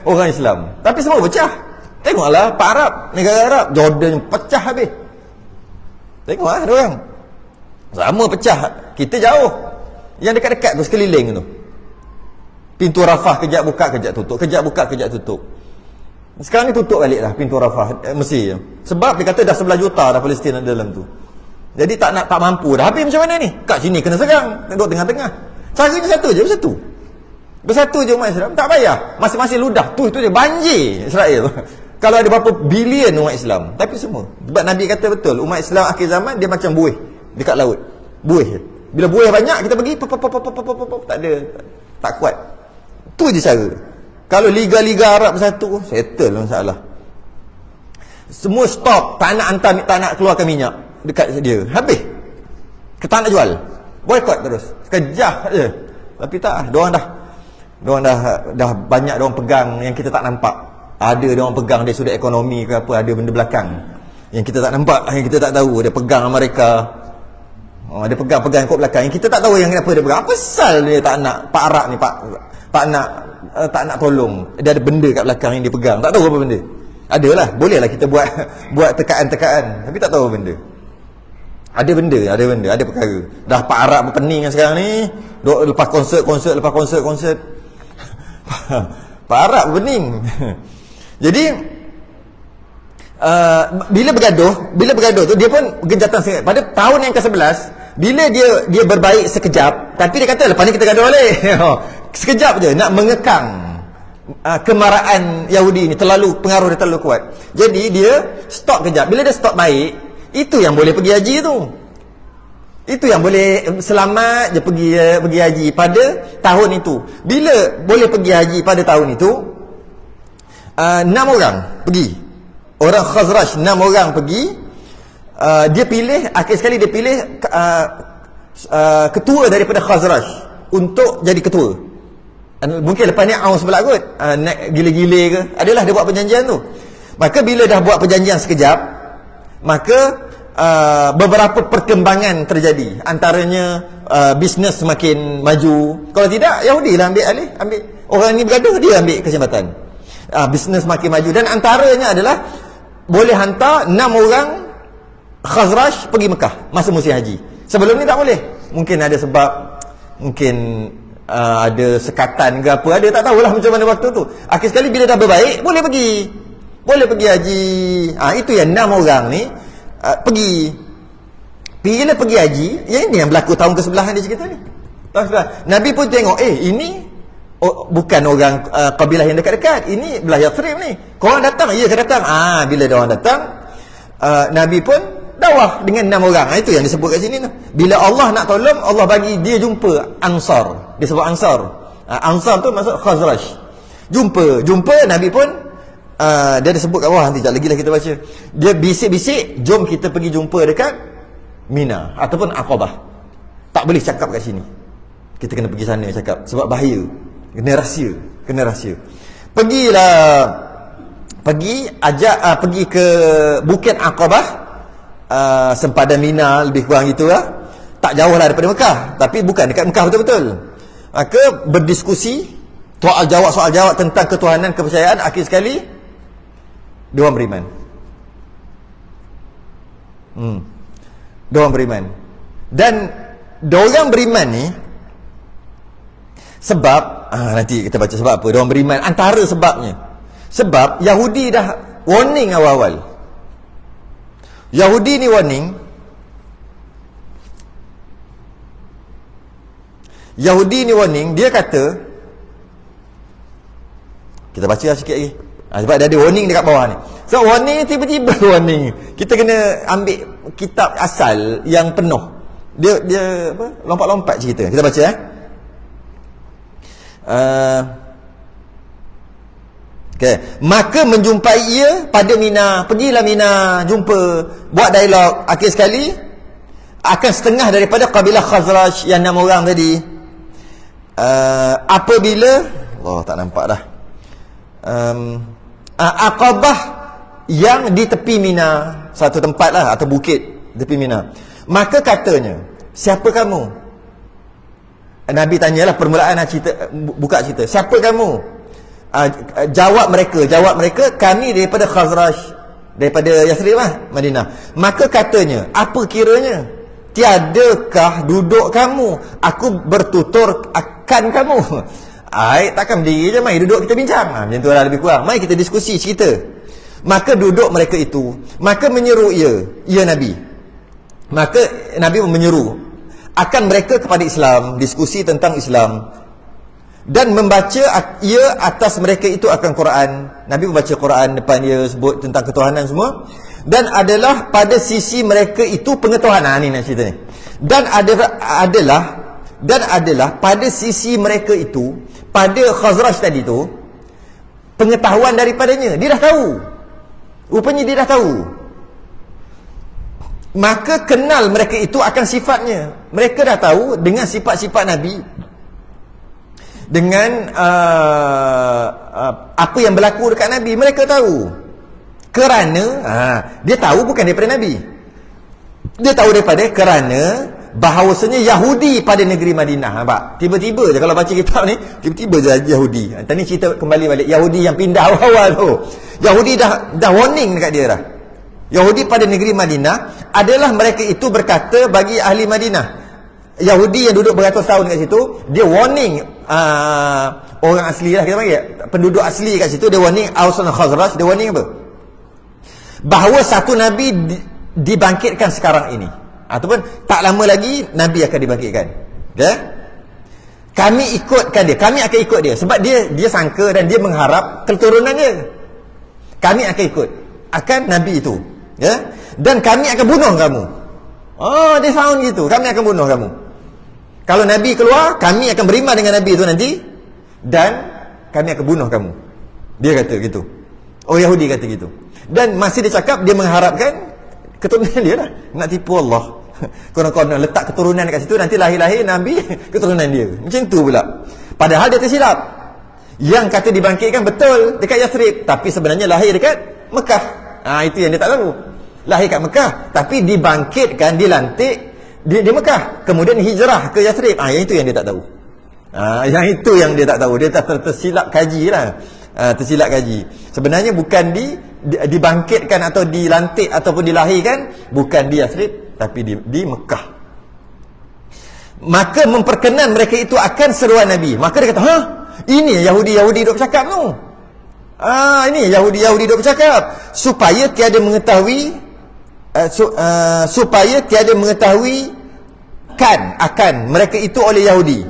orang Islam. Tapi semua pecah. Tengoklah Pak Arab, negara Arab, Jordan pecah habis. Tengoklah ada orang. Sama pecah. Kita jauh. Yang dekat-dekat tu sekeliling tu. Pintu Rafah kejap buka, kejap tutup. Kejap buka, kejap tutup. Sekarang ni tutup balik lah pintu Rafah, Mesir. Sebab dia kata dah 11 juta dah Palestin ada dalam tu. Jadi tak mampu dah. Habis macam mana ni? Kat sini kena serang. Duduk tengah-tengah. Caranya satu je, bersatu. Bersatu je umat Islam. Tak payah. Masing-masing ludah. Tu je. Banjir Israel. Kalau ada berapa bilion umat Islam. Tapi semua. Sebab Nabi kata betul. Umat Islam akhir zaman dia macam buih dekat laut. Buih. Bila buih banyak kita pergi. Tak ada. Tak kuat. Tu je cara. Kalau liga-liga Arab bersatu, settle masalah. Semua stop. Tak nak keluarkan minyak dekat dia. Habis. Tak nak jual. Boykot terus. Sekejap je. Tapi tak. Diorang dah banyak diorang pegang yang kita tak nampak. Ada diorang pegang dari sudut ekonomi ke apa, ada benda belakang yang kita tak nampak, yang kita tak tahu. Dia pegang Amerika. Dia pegang kot belakang yang kita tak tahu yang kenapa dia pegang. Apa pasal dia tak nak Pak Arab ni tak nak tolong. Dia ada benda kat belakang yang dia pegang. Tak tahu apa benda. Adalah, bolehlah kita buat tekaan-tekaan, tapi tak tahu apa benda. Ada benda, ada perkara. Dah Pak Arab berpening sekarang ni. Lepas konsert. Pak Arab berpening. Jadi bila bergaduh tu dia pun genjatan sangat. Pada tahun yang ke-11, bila dia berbaik sekejap, tapi dia kata lepas ni kita gaduh balik. Sekejap je nak mengekang kemarahan Yahudi ni, pengaruh dia terlalu kuat. Jadi dia stop kejap. Bila dia stop baik, itu yang boleh pergi haji tu. Itu yang boleh selamat je pergi haji pada tahun itu. Bila boleh pergi haji pada tahun itu, 6 orang pergi. Orang Khazraj 6 orang pergi. Dia pilih, akhir sekali dia pilih ketua daripada Khazraj untuk jadi ketua. Mungkin lepas ni Aus pula kot, nak gila-gila ke, adalah dia buat perjanjian tu. Maka bila dah buat perjanjian sekejap, maka beberapa perkembangan terjadi. Antaranya bisnes semakin maju. Kalau tidak, Yahudi lah ambil alih. Orang ni bergaduh, dia ambil kesempatan. Bisnes semakin maju. Dan antaranya adalah boleh hantar 6 orang Khazraj pergi Mekah masa musim haji. Sebelum ni tak boleh. Mungkin ada sebab, mungkin ada sekatan ke apa, ada, tak tahulah macam mana waktu tu. Akhir sekali bila dah berbaik, boleh pergi haji. Itu yang 6 orang ni pergi. Bila pergi haji, yang ini yang berlaku tahun ke-11 dia cerita ni. Tahun ke-11 Nabi pun tengok, ini bukan orang kabilah yang dekat-dekat, ini belah Yathrib ni. Korang datang? Ya, ke datang. Bila diorang datang, Nabi pun dakwah dengan 6 orang. Itu yang disebut kat sini tu. Bila Allah nak tolong, Allah bagi dia jumpa Ansar. Dia sebut Ansar. Ansar tu maksud Khazraj. Jumpa Nabi pun dia ada sebut kat bawah, nanti sekejap lagi lah kita baca. Dia bisik-bisik, jom kita pergi jumpa dekat Mina ataupun Aqabah. Tak boleh cakap kat sini. Kita kena pergi sana cakap, sebab bahaya. Kena rahsia. Pergi ke Bukit Aqabah, sempadan Mina, lebih kurang gitulah. Tak jauh lah daripada Mekah, tapi bukan dekat Mekah betul-betul. Maka berdiskusi, soal jawab tentang ketuhanan, kepercayaan. Akhir sekali diorang beriman. Diorang beriman. Dan diorang beriman ni sebab nanti kita baca sebab apa diorang beriman. Antara sebabnya, sebab Yahudi dah warning awal-awal. Yahudi ni warning. Dia kata, kita baca lah sikit lagi. Sebab dia ada warning dekat bawah ni. So warning tiba-tiba warning. Kita kena ambil kitab asal yang penuh. Dia apa? Lompat-lompat cerita. Kita baca Okay. Maka menjumpai ia pada Mina. Pergilah Mina, jumpa, buat dialog. Akhir sekali akan setengah daripada kabilah Khazraj yang 6 orang tadi. apabila Allah tak nampak dah, Aqabah yang di tepi Mina, satu tempat lah atau bukit tepi Mina. Maka katanya, siapa kamu? Nabi tanyalah permulaan cerita, buka cerita, siapa kamu? Jawab mereka, kami daripada Khazraj, daripada Yathrib lah, Madinah. Maka katanya, apa kiranya? Tiadakah duduk kamu? Aku bertutur akan kamu. Takkan berdiri je, mari duduk kita bincang. Macam tu lah lebih kurang. Mari kita diskusi cerita. Maka duduk mereka itu. Maka menyeru ia Nabi. Maka Nabi menyeru akan mereka kepada Islam, diskusi tentang Islam, dan membaca ia atas mereka itu akan Quran. Nabi membaca Quran depan dia, sebut tentang ketuhanan semua. Dan adalah pada sisi mereka itu pengetahuan. Ni nak cerita ni. Dan adalah pada sisi mereka itu, pada Khazraj tadi tu, pengetahuan daripadanya. Dia dah tahu. Rupanya dia dah tahu. Maka kenal mereka itu akan sifatnya. Mereka dah tahu dengan sifat-sifat Nabi, dengan apa yang berlaku dekat Nabi. Mereka tahu. Kerana dia tahu bukan daripada Nabi. Dia tahu kerana bahawasanya Yahudi pada negeri Madinah. Nampak? Tiba-tiba je kalau baca kitab ni, tiba-tiba je Yahudi. Tadi cerita kembali balik Yahudi yang pindah awal-awal tu. Yahudi dah warning dekat dia dah. Yahudi pada negeri Madinah adalah mereka itu berkata bagi ahli Madinah. Yahudi yang duduk beratus tahun kat situ, dia warning orang asli lah kita panggil, penduduk asli kat situ, dia warning Aus dan Khazraj, dia warning apa? Bahawa satu Nabi dibangkitkan sekarang ini, ataupun tak lama lagi Nabi akan dibangkitkan. Okay? Kami ikutkan dia, kami akan ikut dia, sebab dia sangka dan dia mengharap keturunan dia. Kami akan ikut akan Nabi itu, ya? Dan kami akan bunuh kamu. Dia sound gitu, kami akan bunuh kamu. Kalau Nabi keluar, kami akan beriman dengan Nabi itu nanti, dan kami akan bunuh kamu. Dia kata gitu. Yahudi kata gitu. Dan masih dia cakap, dia mengharapkan keturunan dia lah. Nak tipu Allah. Konon-konon letak keturunan dekat situ, nanti lahir-lahir Nabi, keturunan dia. Macam tu pula. Padahal dia tersilap. Yang kata dibangkitkan betul dekat Yathrib, tapi sebenarnya lahir dekat Mekah. Itu yang dia tak tahu. Lahir kat Mekah, tapi dibangkitkan, dilantik di Mekah, kemudian hijrah ke Yathrib. Yang itu yang dia tak tahu. Yang itu yang dia tak tahu. Dia tersilap kaji lah. Tersilap kaji. Sebenarnya bukan dibangkitkan atau dilantik ataupun dilahirkan, bukan di Yathrib, tapi di Mekah. Maka memperkenan mereka itu akan seruan Nabi. Maka dia kata, ini Yahudi duk bercakap tu. Ini Yahudi duk bercakap supaya tiada mengetahui akan mereka itu oleh Yahudi,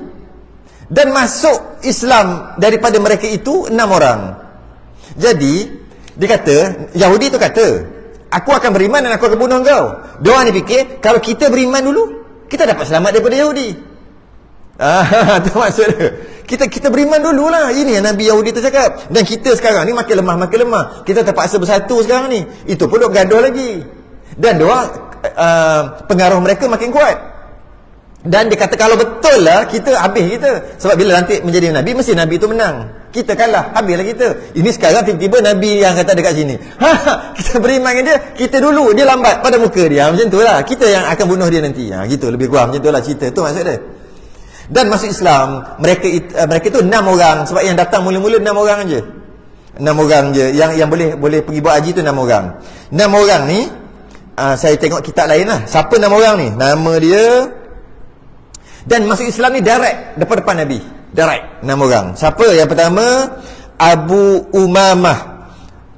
dan masuk Islam daripada mereka itu 6 orang. Jadi dia kata, Yahudi tu kata, aku akan beriman dan aku akan bunuh kau. Diorang ni fikir, kalau kita beriman dulu, kita dapat selamat daripada Yahudi. Itu maksud dia. Kita beriman dululah. Ini yang Nabi Yahudi tu cakap. Dan kita sekarang ni makin lemah. Kita terpaksa bersatu sekarang ni. Itu pun duk gaduh lagi. Dan diorang pengaruh mereka makin kuat. Dan dia kata, kalau betul lah, kita habis kita. Sebab bila nanti menjadi Nabi, mesti Nabi tu menang. Kita kalah, habislah kita. Ini sekarang tiba-tiba Nabi yang kata dekat sini, kita beriman dengan dia, kita dulu, dia lambat pada muka dia. Macam tu lah, kita yang akan bunuh dia nanti. Gitu, lebih kurang macam tu lah cerita. Tu maksud dia. Dan masuk Islam, mereka itu 6 orang. Sebab yang datang mula-mula 6 orang je. 6 orang je. Yang boleh pergi buat haji tu 6 orang. 6 orang ni, saya tengok kitab lain lah. Siapa 6 orang ni? Nama dia. Dan masuk Islam ni direct, depan-depan Nabi. Direct, 6 orang. Siapa? Yang pertama, Abu Umamah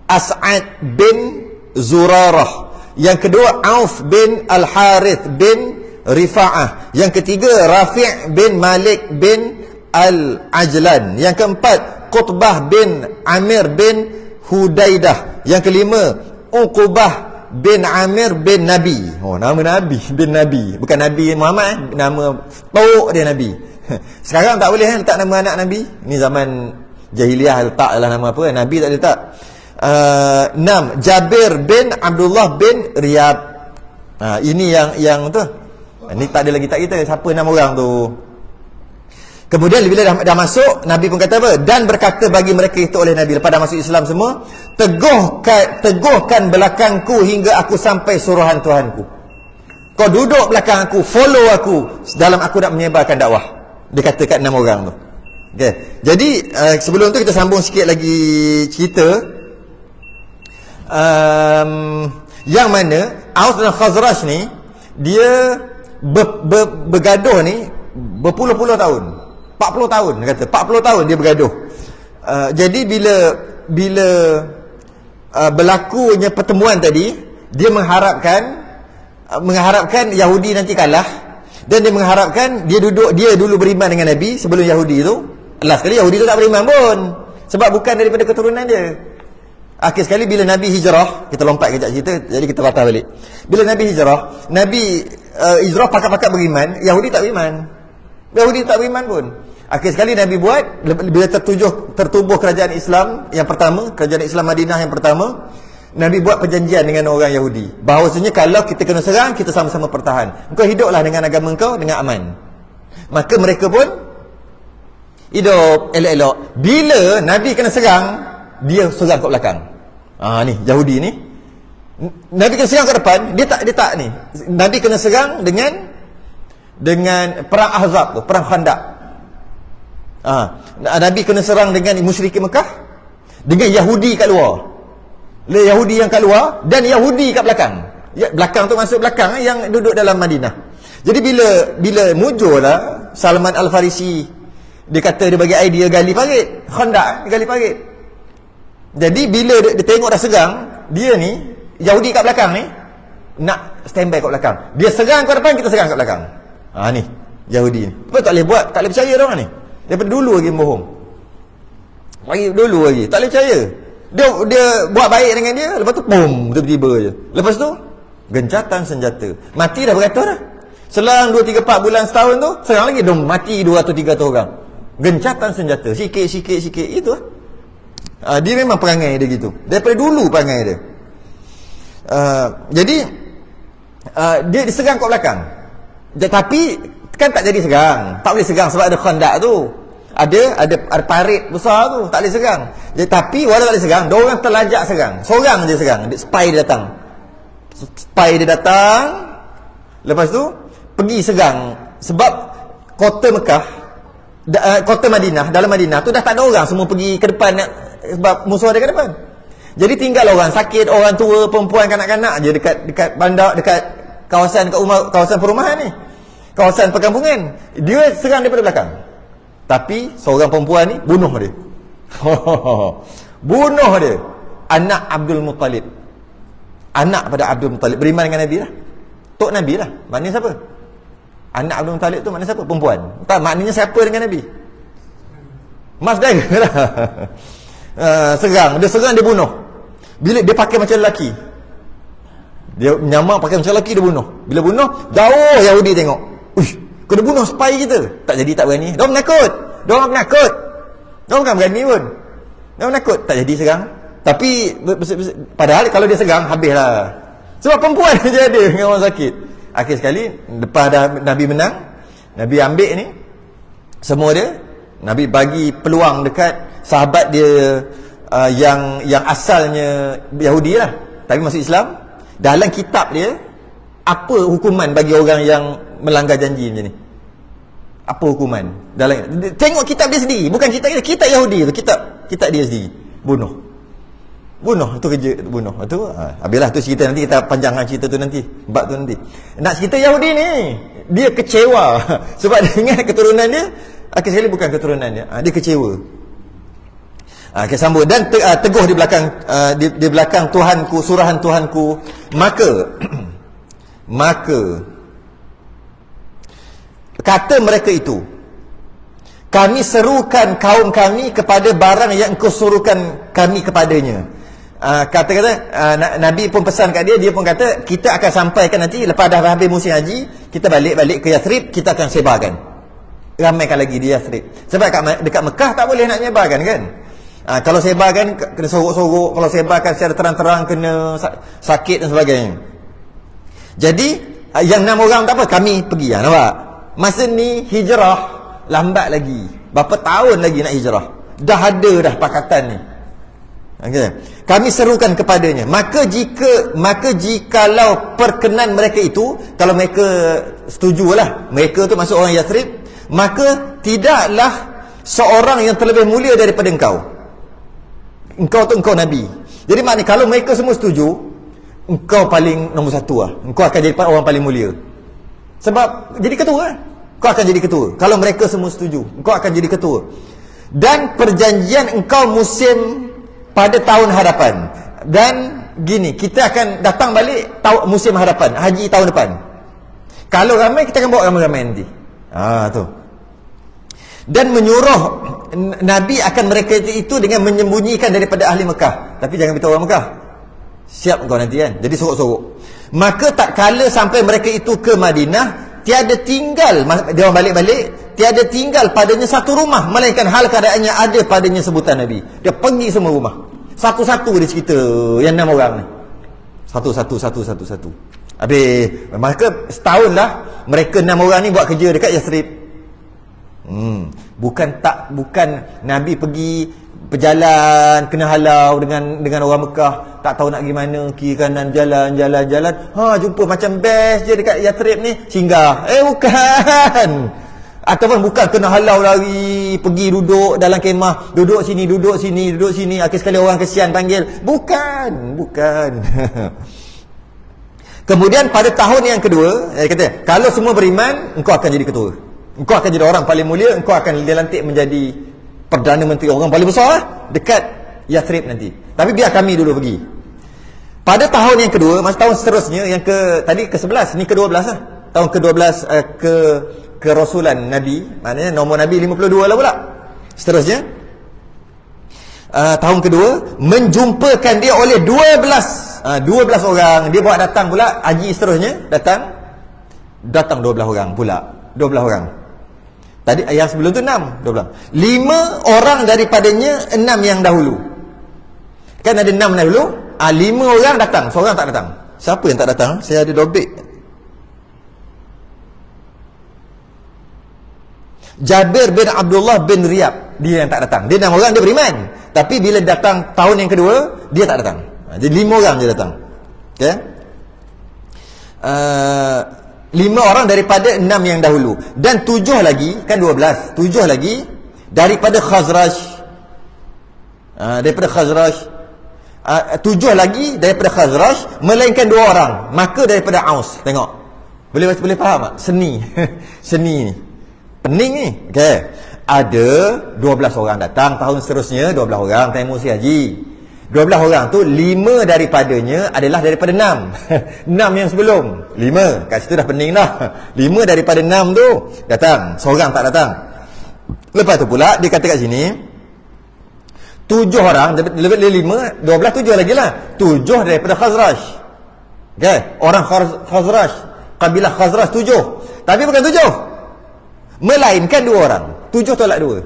As'ad bin Zurarah. Yang kedua, Auf bin Al-Harith bin Rifa'ah. Yang ketiga, Rafi' bin Malik bin Al-Ajlan. Yang keempat, Qutbah bin Amir bin Hudaidah. Yang kelima, Uqubah bin Amir bin Nabi. Nama Nabi bin Nabi, bukan Nabi Muhammad, nama tok dia Nabi. Sekarang tak boleh letak nama anak Nabi. Ni zaman jahiliah letaklah nama apa, Nabi tak letak. 6, Jabir bin Abdullah bin Riyab. Ini yang tu. Ni tak ada lagi tak kita. Siapa 6 orang tu? Kemudian bila dah masuk, Nabi pun kata apa? Dan berkata bagi mereka itu oleh Nabi lepas dah masuk Islam semua, teguhkan belakangku hingga aku sampai suruhan Tuhanku. Kau duduk belakang aku, follow aku dalam aku nak menyebarkan dakwah. Dia kata kat 6 orang tu. Okay. Jadi sebelum tu kita sambung sikit lagi cerita yang mana Aus dan Khazraj ni dia bergaduh ni berpuluh-puluh tahun, 40 tahun dia kata, 40 tahun dia bergaduh. Jadi bila berlakunya pertemuan tadi, dia mengharapkan Yahudi nanti kalah, dan dia mengharapkan dia dulu beriman dengan Nabi sebelum Yahudi tu. Last sekali Yahudi tu tak beriman pun, sebab bukan daripada keturunan dia. Akhir sekali bila Nabi hijrah, kita lompat kejap cerita, jadi kita patah balik. Bila Nabi hijrah, hijrah pakat-pakat beriman, Yahudi tak beriman. Yahudi tak beriman pun. Akhir sekali Nabi buat, bila tertubuh kerajaan Islam yang pertama, kerajaan Islam Madinah yang pertama, Nabi buat perjanjian dengan orang Yahudi, bahawasanya kalau kita kena serang, kita sama-sama pertahan. Engkau hiduplah dengan agama engkau dengan aman. Maka mereka pun hidup elok-elok. Bila Nabi kena serang, dia serang kat belakang. Ni Yahudi ni, Nabi kena serang kat depan, dia tak ni. Nabi kena serang dengan perang Ahzab tu, perang Khandaq. Nabi kena serang dengan musyrikin Mekah, dengan Yahudi kat luar. Yahudi yang kat luar dan Yahudi kat belakang. Belakang tu maksud belakang yang duduk dalam Madinah. Jadi bila mujurlah Salman Al-Farisi, dia kata dia bagi idea gali parit Khandaq, gali parit. Jadi bila dia tengok dah serang, dia ni Yahudi kat belakang ni nak standby kat belakang. Dia serang kat depan, kita serang kat belakang. Ni Yahudi ni. Apa tak boleh buat, tak boleh percaya dia orang ni. Daripada dulu lagi bohong. Dulu lagi tak boleh percaya. Dia buat baik dengan dia, lepas tu boom, tiba-tiba je. Lepas tu gencatan senjata. Mati dah beratus dah. Selang 2 3 4 bulan setahun tu, serang lagi mati 200 300 orang. Gencatan senjata, sikit itu lah. Dia memang perangai dia gitu. Daripada dulu perangai dia. Jadi dia diserang kat belakang. Tapi kan tak jadi serang. Tak boleh serang sebab ada Khandaq tu. Ada parit besar tu, tak boleh serang. Tapi walau tak boleh serang, dia orang terlajak serang. Seorang je serang, spy dia datang. Lepas tu pergi serang. Sebab kota Mekah, kota Madinah, dalam Madinah tu dah tak ada orang, semua pergi ke depan sebab musuh ada ke depan. Jadi tinggal orang sakit, orang tua, perempuan, kanak-kanak je dekat bandar, dekat kawasan perumahan ni, kawasan perkampungan. Dia serang daripada belakang. Tapi seorang perempuan ni bunuh dia. Bunuh dia. Anak Abdul Muttalib. Anak pada Abdul Muttalib, beriman dengan Nabi lah. Tok Nabi lah. Maknanya siapa? Anak Abdul Muttalib tu maknanya siapa? Perempuan. Tak, maknanya siapa dengan Nabi? Mas dia lah. Serang. Dia serang, dia bunuh. Bila dia pakai macam lelaki, dia menyamak pakai macam lelaki, dia bunuh. Bila bunuh, jauh Yahudi tengok. Kena bunuh spy kita. Tak jadi, tak berani. Dia menakut. Dia orang penakut. Dia orang bukan berani pun. Dia orang menakut. Tak jadi serang. Tapi padahal kalau dia serang, habislah. Sebab perempuan je ada dengan orang sakit. Akhir sekali, lepas dah Nabi menang, Nabi ambil ni semua dia. Nabi bagi peluang dekat sahabat dia yang asalnya Yahudi lah, tapi masuk Islam. Dalam kitab dia, apa hukuman bagi orang yang melanggar janji macam ni? Apa hukuman? Tengok kitab dia sendiri, bukan kitab Yahudi tu, kitab dia sendiri. Bunuh tu kerja bunuh tu. Habislah tu cerita, nanti kita panjangkan cerita tu nanti, bab tu nanti. Nak cerita Yahudi ni, dia kecewa sebab dia ingat keturunan dia, akhir sekali bukan keturunan dia. Dia kecewa. Kita sambung. Dan teguh di belakang Tuhanku, surahan Tuhanku, maka kata mereka itu, kami serukan kaum kami kepada barang yang engkau suruhkan kami kepadanya. Kata-kata Nabi pun pesan kat dia pun kata, kita akan sampaikan nanti lepas dah habis musim haji, kita balik ke Yathrib, kita akan sebarkan, ramaikan lagi di Yathrib. Sebab dekat Mekah tak boleh nak nyebarkan kan. Kalau sebarkan kena sorok-sorok, kalau sebarkan secara terang-terang kena sakit dan sebagainya. Jadi yang 6 orang tak apa, kami pergi. Nampak? Masa ni hijrah lambat lagi. Berapa tahun lagi nak hijrah? Dah ada dah pakatan ni. Okay. Kami serukan kepadanya. Maka jikalau perkenan mereka itu, kalau mereka setujulah, mereka tu masuk orang Yathrib, maka tidaklah seorang yang terlebih mulia daripada engkau. Engkau tu engkau Nabi. Jadi maknanya kalau mereka semua setuju, engkau paling nombor satu lah. Engkau akan jadi orang paling mulia. Sebab jadi ketua lah. Engkau akan jadi ketua. Kalau mereka semua setuju, engkau akan jadi ketua. Dan perjanjian engkau musim pada tahun hadapan. Dan gini, kita akan datang balik musim hadapan, haji tahun depan. Kalau ramai, kita akan bawa ramai-ramai nanti. Tu. Dan menyuruh Nabi akan mereka itu dengan menyembunyikan daripada ahli Mekah. Tapi jangan beritahu orang Mekah. Siap kau nanti kan. Jadi sorok-sorok. Maka tak kala sampai mereka itu ke Madinah, tiada tinggal, dia orang balik-balik, tiada tinggal padanya satu rumah, melainkan hal keadaannya ada padanya sebutan Nabi. Dia pergi semua rumah. Satu-satu dia cerita yang 6 orang ni. Satu-satu. Habis, maka setahun lah mereka 6 orang ni buat kerja dekat Yathrib. Bukan Nabi pergi berjalan kena halau dengan orang Mekah, tak tahu nak pergi mana, kiri kanan jalan. Jumpa macam best je dekat Yathrib ni, singgah. Bukan. Ataupun bukan kena halau lari, pergi duduk dalam kemah, duduk sini. Akhir sekali orang kesian panggil. Bukan. Kemudian pada tahun yang kedua, kata, kalau semua beriman, engkau akan jadi ketua. Engkau akan jadi orang paling mulia, engkau akan dilantik menjadi Perdana Menteri, orang paling besar lah, dekat Yathrib nanti. Tapi biar kami dulu pergi. Pada tahun yang kedua, masa tahun seterusnya, yang tadi ke-11, ni ke-12 lah. Tahun ke-12 kerasulan Nabi, maknanya nombor Nabi 52 lah pula. Seterusnya, tahun kedua, menjumpakan dia oleh 12 orang. Dia bawa datang pula, haji seterusnya, datang 12 orang pula. 12 orang. Tadi yang sebelum tu 6, 12. 5 orang daripadanya 6 yang dahulu. Kan ada 6 dahulu, 5 orang datang, seorang tak datang. Siapa yang tak datang? Saya ada dobek. Jabir bin Abdullah bin Riyab, dia yang tak datang. Dia 6 orang, dia beriman. Tapi bila datang tahun yang kedua, dia tak datang. Jadi 5 orang dia datang. Okay? 5 orang daripada 6 yang dahulu. Dan 7 lagi, kan 12, 7 lagi daripada Khazraj. Daripada Khazraj. 7 lagi daripada Khazraj, melainkan 2 orang. Maka daripada Aus. Tengok, boleh faham tak? Seni ni pening ni. Okay. Ada 12 orang datang, tahun seterusnya 12 orang temu si haji. 12 orang tu 5 daripadanya adalah daripada 6. 6 yang sebelum 5, kat situ dah pening dah. 5 daripada 6 tu datang, seorang tak datang. Lepas tu pula dia kata kat sini 7 orang, lebih 5, 12, 7 lagi lah. 7 daripada Khazraj. Okay, orang Khazraj, kabilah Khazraj 7. Tapi bukan 7, melainkan 2 orang. 7 tolak 2.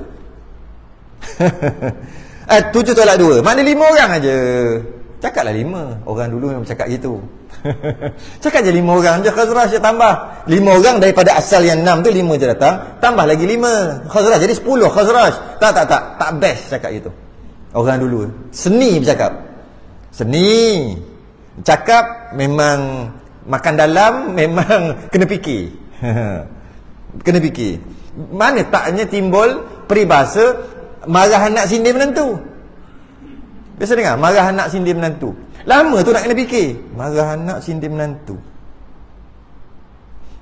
7 tolak 2. Mana 5 orang aja. Cakaplah 5. Orang dulu memang cakap gitu. Cakap je 5 orang je. Khazraj je tambah 5 orang daripada asal yang 6 tu, 5 je datang, tambah lagi 5 Khazraj, jadi 10 Khazraj. Tak best cakap gitu. Orang dulu seni bercakap. Seni cakap memang makan dalam, memang kena fikir. Kena fikir. Mana taknya timbul peribahasa marah anak sindir menantu. Biasa dengar marah anak sindir menantu. Lama tu nak kena fikir. Marah anak sindir menantu.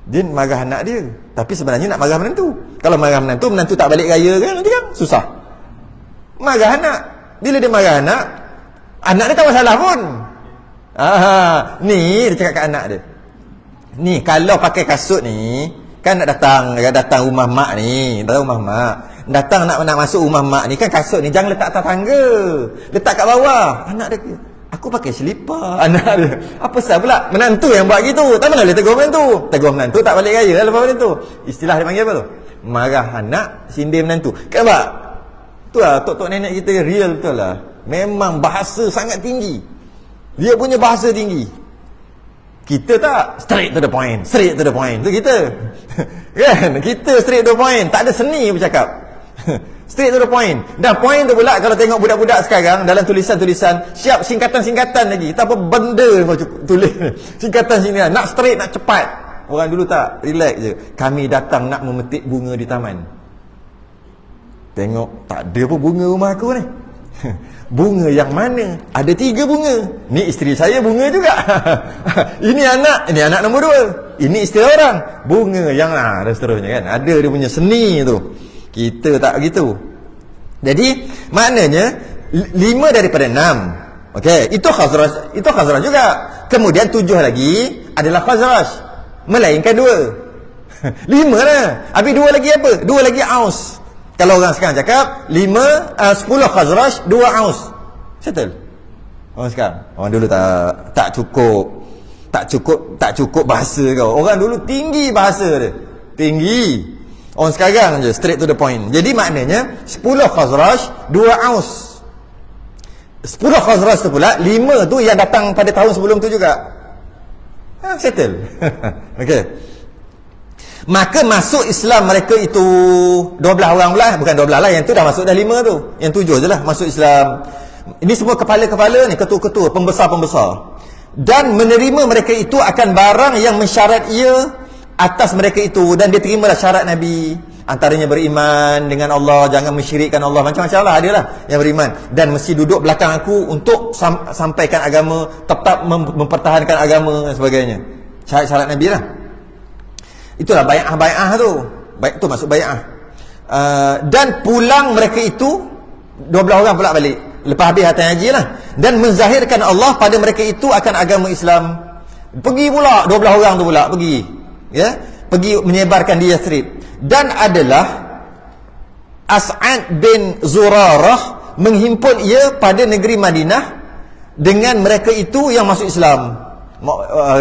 Dia marah anak dia, tapi sebenarnya nak marah menantu. Kalau marah menantu tak balik raya kan, nanti kan susah. Marah anak. Bila dia marah anak dia tak masalah pun. Ni dia cakap kat anak dia, ni kalau pakai kasut ni kan nak datang rumah mak ni, datang nak masuk rumah mak ni kan, kasut ni jangan letak atas tangga, letak kat bawah. Anak dia, aku pakai selipar. Anak dia, apa sah pula menantu yang buat gitu? Tak mana boleh tegur menantu tak balik raya lepas menantu. Istilah dia panggil apa tu? Marah anak sindir menantu. Kan pak? Tu lah tok-tok nenek kita real betul lah. Memang bahasa sangat tinggi. Dia punya bahasa tinggi. Kita tak, straight to the point. Tu kita. Kan? Kita straight to the point, tak ada seni bercakap. Straight to the point. Dan point tu pula kalau tengok budak-budak sekarang dalam tulisan-tulisan, siap singkatan-singkatan lagi. Tak apa benda kau tulis. Singkatan-singkatan, nak straight, nak cepat. Orang dulu tak, relax je. Kami datang nak memetik bunga di taman. Tengok, tak ada apa bunga rumah aku ni. Bunga yang mana? Ada 3 bunga. Ni isteri saya bunga juga. Ini anak nombor 2. Ini isteri orang. Bunga yang dan seterusnya kan. Ada dia punya seni tu. Kita tak begitu. Jadi maknanya 5 daripada 6. Okey, itu Khazraj juga. Kemudian 7 lagi adalah Khazraj. Melainkan 2. 5 lah. Habis 2 lagi apa? 2 lagi Aus. Kalau orang sekarang cakap 10 Khazraj, 2 Aus. Settle. Orang sekarang. Orang dulu tak cukup bahasa kau. Orang dulu tinggi bahasa dia. Tinggi. Orang sekarang je straight to the point. Jadi maknanya 10 Khazraj, 2 Aus. 10 Khazraj tu pula 5 tu yang datang pada tahun sebelum tu juga. Settle. Okey. Maka masuk Islam mereka itu 12 orang pula. Bukan 12 lah, yang tu dah masuk dah 5 tu. Yang 7 je lah masuk Islam. Ini semua kepala-kepala ni, ketua-ketua, pembesar-pembesar. Dan menerima mereka itu akan barang yang mensyarat ia atas mereka itu. Dan dia terimalah syarat Nabi. Antaranya beriman dengan Allah, jangan mensyirikkan Allah. Macam-macam lah, ada lah yang beriman. Dan mesti duduk belakang aku untuk sampaikan agama, tetap mempertahankan agama dan sebagainya. Syarat-syarat Nabi lah. Itulah bai'ah tu. Baik tu masuk bai'ah. Dan pulang mereka itu 12 orang pula balik. Lepas habis hatan haji lah. Dan menzahirkan Allah pada mereka itu akan agama Islam. Pergi pula 12 orang tu pula pergi. Ya, pergi menyebarkan di Yathrib. Dan adalah As'ad bin Zurarah menghimpun ia pada negeri Madinah dengan mereka itu yang masuk Islam.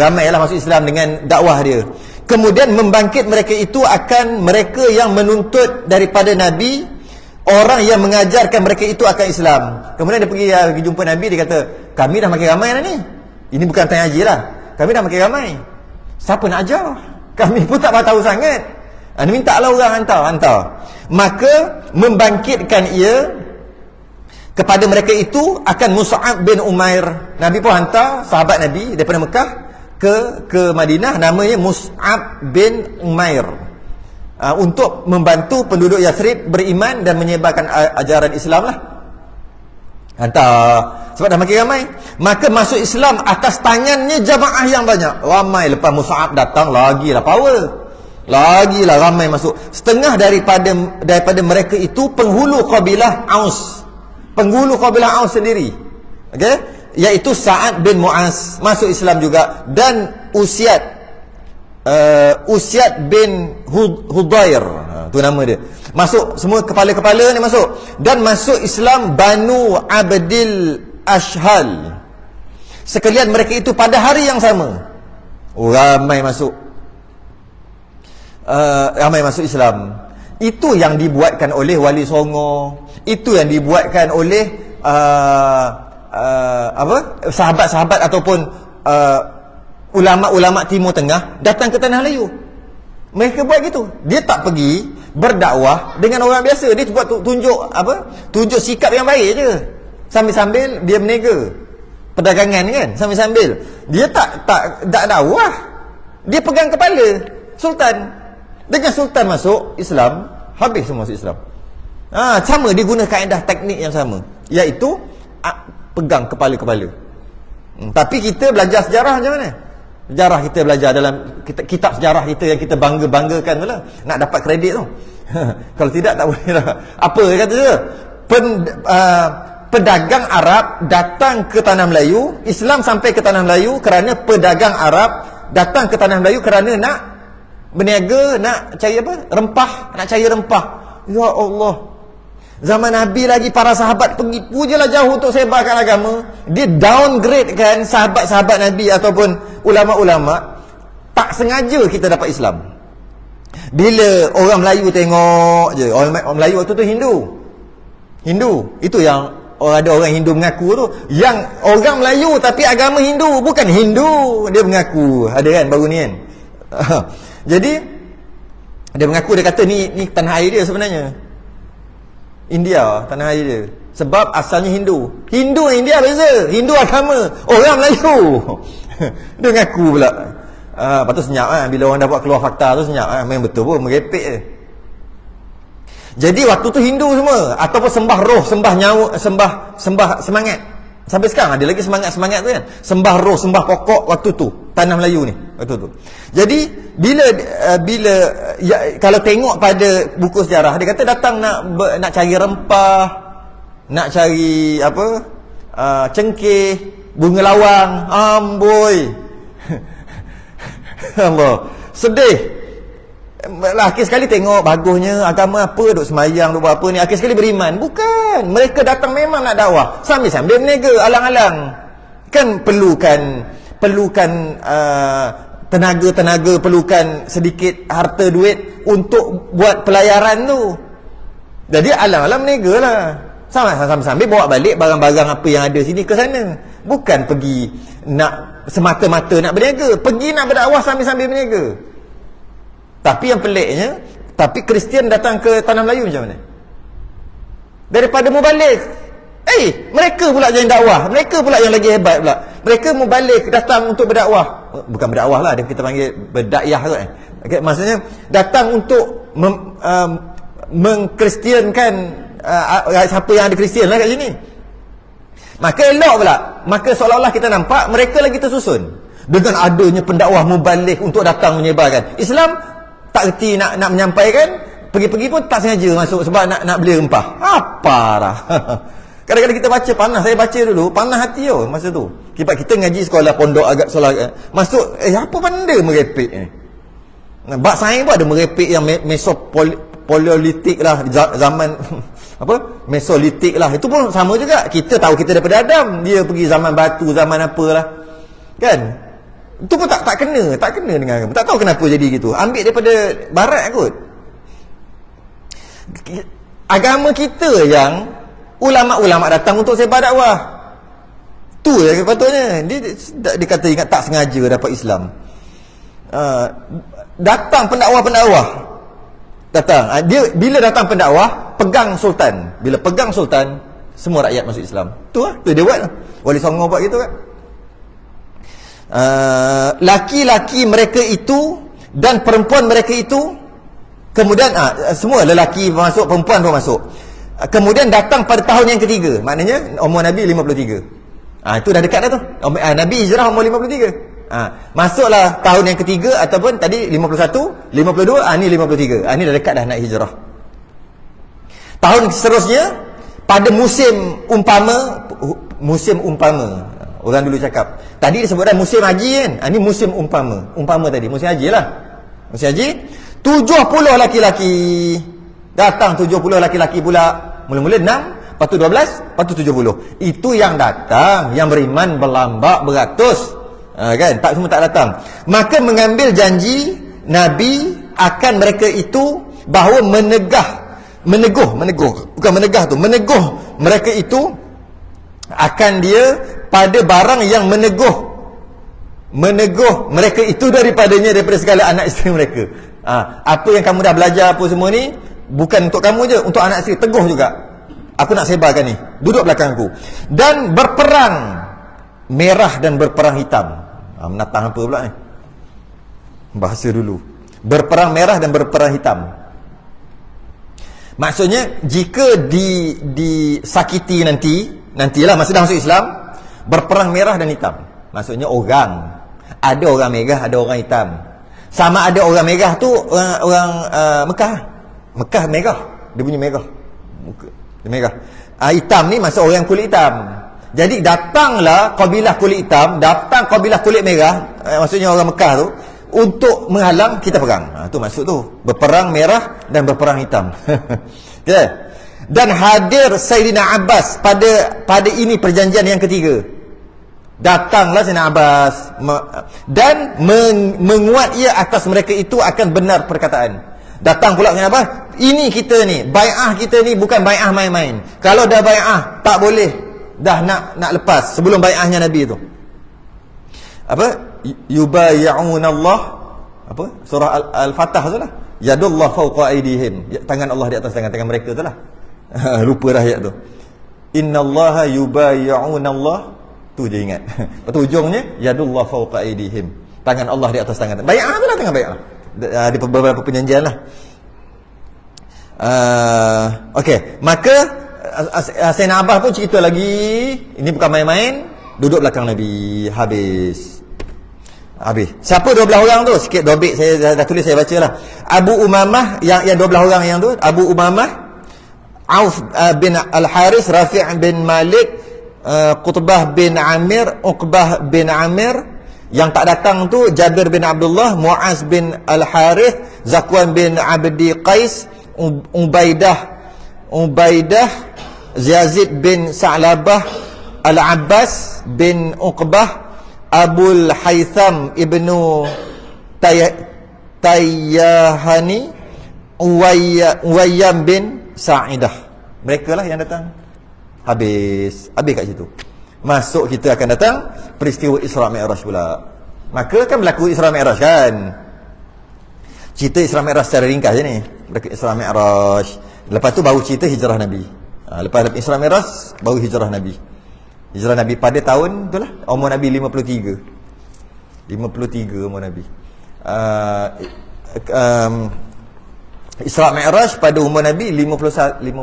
Ramailah masuk Islam dengan dakwah dia. Kemudian membangkit mereka itu akan mereka yang menuntut daripada Nabi, orang yang mengajarkan mereka itu akan Islam. Kemudian dia pergi jumpa Nabi, dia kata, kami dah makin ramai dah ni. Ini bukan tanya haji lah. Kami dah makin ramai. Siapa nak ajar? Kami pun tak tahu sangat. Minta lah orang hantar. Maka membangkitkan ia kepada mereka itu akan Mus'ab bin Umair. Nabi pun hantar sahabat Nabi daripada Mekah ke Madinah, namanya Mus'ab bin Umair, untuk membantu penduduk Yathrib beriman dan menyebarkan ajaran Islam lah. Hantar sebab dah makin ramai. Maka masuk Islam atas tangannya jamaah yang banyak. Ramai. Lepas Mus'ab datang, lagilah power, lagilah ramai masuk. Setengah daripada mereka itu penghulu kabilah Aus. Penghulu kabilah Aus sendiri. Okey, iaitu Sa'ad bin Mu'az masuk Islam juga. Dan Usyad bin Hudair, tu nama dia. Masuk, semua kepala-kepala ni masuk. Dan masuk Islam Banu Abdil Ashhal. Sekalian mereka itu pada hari yang sama. Ramai masuk. Ramai masuk Islam. Itu yang dibuatkan oleh Wali Songo. Itu yang dibuatkan oleh sahabat-sahabat ataupun ulama-ulama Timur Tengah datang ke Tanah Melayu. Mereka buat gitu. Dia tak pergi berdakwah dengan orang biasa. Dia buat tunjuk sikap yang baik je. Sambil-sambil dia berniaga, perdagangan kan, sambil-sambil dia tak dakwah. Dia pegang kepala sultan. Dengan sultan masuk Islam, habis semua masuk Islam. Sama, dia guna kaedah teknik yang sama, iaitu pegang kepala-kepala. Tapi kita belajar sejarah macam mana? Sejarah kita belajar dalam kitab sejarah kita yang kita bangga-banggakan tu lah. Nak dapat kredit tu. Kalau tidak, tak boleh lah. Apa dia kata dia? Pedagang Arab datang ke Tanah Melayu. Islam sampai ke Tanah Melayu kerana pedagang Arab datang ke Tanah Melayu kerana nak berniaga, nak cari apa? Rempah. Nak cari rempah. Ya Allah. Zaman Nabi lagi para sahabat pergi pujalah jauh untuk sebarkan agama. Dia downgrade kan sahabat-sahabat Nabi ataupun ulama-ulama. Tak sengaja kita dapat Islam. Bila orang Melayu tengok je, orang Melayu waktu tu Hindu. Itu yang ada orang Hindu mengaku tu. Yang orang Melayu tapi agama Hindu, bukan Hindu, dia mengaku. Ada kan baru ni kan. Jadi Dia mengaku, dia kata ni tanah air dia sebenarnya. India, tanah air dia. Sebab asalnya Hindu. Hindu dengan India beza. Hindu agama, orang Melayu. Dia mengaku pula. Lepas tu senyap lah. Bila orang dapat keluar fakta tu senyap lah. Memang betul pun, merepek je. Jadi waktu tu Hindu semua, ataupun sembah roh, sembah nyawa, sembah semangat. Sampai sekarang ada lagi semangat tu kan. Sembah roh, sembah pokok waktu tu. Tanah Melayu ni waktu tu. Jadi bila kalau tengok pada buku sejarah, dia kata datang nak cari rempah, nak cari apa, cengkeh, bunga lawang. Amboi. Allah, sedih. Akhir sekali tengok bagusnya agama apa, duk semayang, duk buat apa ni, akhir sekali beriman. Bukan, mereka datang memang nak dakwah, sambil-sambil berniaga, alang-alang. Kan perlukan tenaga, perlukan sedikit harta duit untuk buat pelayaran tu. Jadi alang-alang berniaga lah, sambil bawa balik barang-barang apa yang ada sini ke sana. Bukan pergi nak semata-mata nak berniaga, pergi nak berdakwah sambil-sambil berniaga. Tapi yang peliknya, tapi Kristian datang ke Tanah Melayu macam mana? Daripada mubalik. Mereka pula yang dakwah, mereka pula yang lagi hebat pula. Mereka mubalik datang untuk berdakwah. Bukan berdakwah lah, kita panggil berdakwah kan. Okay, maksudnya datang untuk mengkristiankan siapa yang ada Kristian lah kat sini. Maka elok pula. Maka seolah-olah kita nampak mereka lagi tersusun dengan adanya pendakwah mubalik untuk datang menyebarkan Islam. Tak reti nak menyampaikan, pergi-pergi pun tak sengaja masuk sebab nak beli rempah. Apa dah. Kadang-kadang kita baca panas, saya baca dulu panas hati masa tu. Sebab kita ngaji sekolah pondok agak solat masuk, apa benda merepek ni. Bab sains pun ada merepek yang mesopaleolitik lah, zaman apa? Mesolitik lah. Itu pun sama juga. Kita tahu kita daripada Adam, dia pergi zaman batu, zaman apalah. Kan? Itu pun tak kena dengan agama. Tak tahu kenapa jadi gitu. Ambil daripada barat kot. Agama kita yang ulama-ulama datang untuk sebar dakwah. Tu yang patutnya. Dia kata ingat tak sengaja dapat Islam. Datang pendakwah. Datang. Dia bila datang pendakwah, pegang sultan. Bila pegang sultan, semua rakyat masuk Islam. Tu lah. Tu dia buat lah. Wali Songo buat gitu kan. Laki-laki mereka itu dan perempuan mereka itu, kemudian semua lelaki masuk, perempuan pun masuk. Kemudian datang pada tahun yang ketiga, maknanya umur Nabi 53. Itu dah dekat dah tu. Nabi hijrah umur 53. Masuklah tahun yang ketiga, ataupun tadi 51, 52, ni 53. Ni dah dekat dah nak hijrah. Tahun seterusnya pada musim umpama. Orang dulu cakap, tadi disebutkan musim haji kan. Ini musim umpama tadi, musim haji lah. Musim haji 70 laki-laki datang, 70 laki-laki pula. Mula-mula 6, lepas tu 12, lepas tu 70. Itu yang datang, yang beriman berlambak beratus, kan? Tak, semua tak datang. Maka mengambil janji Nabi akan mereka itu bahawa meneguh mereka itu akan dia pada barang yang meneguh mereka itu daripada segala anak isteri mereka. Apa yang kamu dah belajar apa semua ni, bukan untuk kamu je, untuk anak isteri, teguh juga. Aku nak sebarkan ni, duduk belakang aku. Dan berperang merah dan berperang hitam. Menatang apa pula ni, bahasa dulu. Berperang merah dan berperang hitam. Maksudnya jika disakiti nantilah masa dah masuk Islam, berperang merah dan hitam. Maksudnya ada orang merah, ada orang hitam. Sama ada orang merah tu orang Mekah merah, dia punya merah, dia merah. Hitam ni maksud orang kulit hitam. Jadi datanglah kabilah kulit hitam, datang kabilah kulit merah, maksudnya orang Mekah tu, untuk menghalang kita perang. Tu maksud tu, berperang merah dan berperang hitam. Okay. Dan hadir Sayyidina Abbas pada ini perjanjian yang ketiga. Datanglah Sayyidina Abbas dan menguat ia atas mereka itu akan benar perkataan. Datang pula Sayyidina Abbas, ini kita ni, bai'ah kita ni bukan bai'ah main-main. Kalau dah bai'ah tak boleh dah nak lepas sebelum bai'ahnya Nabi itu. Apa? Yubay'unallah, apa? Surah Al-Fatah tu lah. Yadullah fawqa aydihim. Tangan Allah di atas tangan mereka tu lah. Lupa dah ayat tu. Innallaha yubayyi'una Allah. Tu je ingat. Lepas tu ujungnya yadullah fawqa aydihim. Tangan Allah di atas tangan. Bai'ah tu lah, tangan bai'ah. Ada beberapa perjanjian lah. Okey, maka Sayyidina Abbas pun cerita lagi. Ini bukan main-main. Duduk belakang Nabi. Habis. Siapa 12 orang tu? Sikit dobik saya dah tulis, saya baca lah. Abu Umamah, yang 12 orang yang tu, Abu Umamah, Auf bin Al-Haris, Rafi' bin Malik, Qutbah bin Amir, Uqbah bin Amir. Yang tak datang tu Jabir bin Abdullah, Muaz bin Al-Harith, Zakwan bin Abdi Qais, Ubaidah, Yazid bin Sa'labah, Al-Abbas bin Uqbah, Abul Haytham ibnu Tayyahani, Uwayyam bin Sa'idah. Mereka lah yang datang. Habis kat situ. Masuk kita akan datang peristiwa Isra Mi'raj pula. Maka kan berlaku Isra Mi'raj kan. Cerita Isra Mi'raj secara ringkas je ni. Berlaku Isra Mi'raj. Lepas tu baru cerita hijrah Nabi. Lepas Isra Mi'raj baru hijrah Nabi. Hijrah Nabi pada tahun tu lah. Umur Nabi 53 umur Nabi. Isra Mi'raj pada umur Nabi 52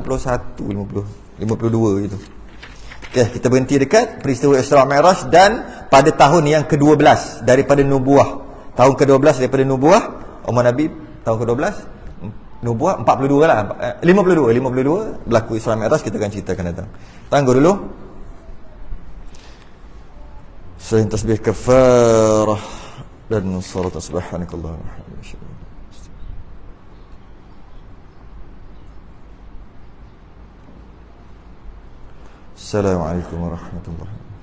gitu. Okey, kita berhenti dekat peristiwa Isra Mi'raj dan pada tahun yang ke-12 daripada nubuah. Tahun ke-12 daripada nubuah, umur Nabi tahun ke-12, nubuah 42 lah. 52 berlaku Isra Mi'raj, kita akan ceritakan datang. Tangguh dulu. Selain tasbih kafarah dan salat subhanakallah. Assalamualaikum warahmatullahi wabarakatuh.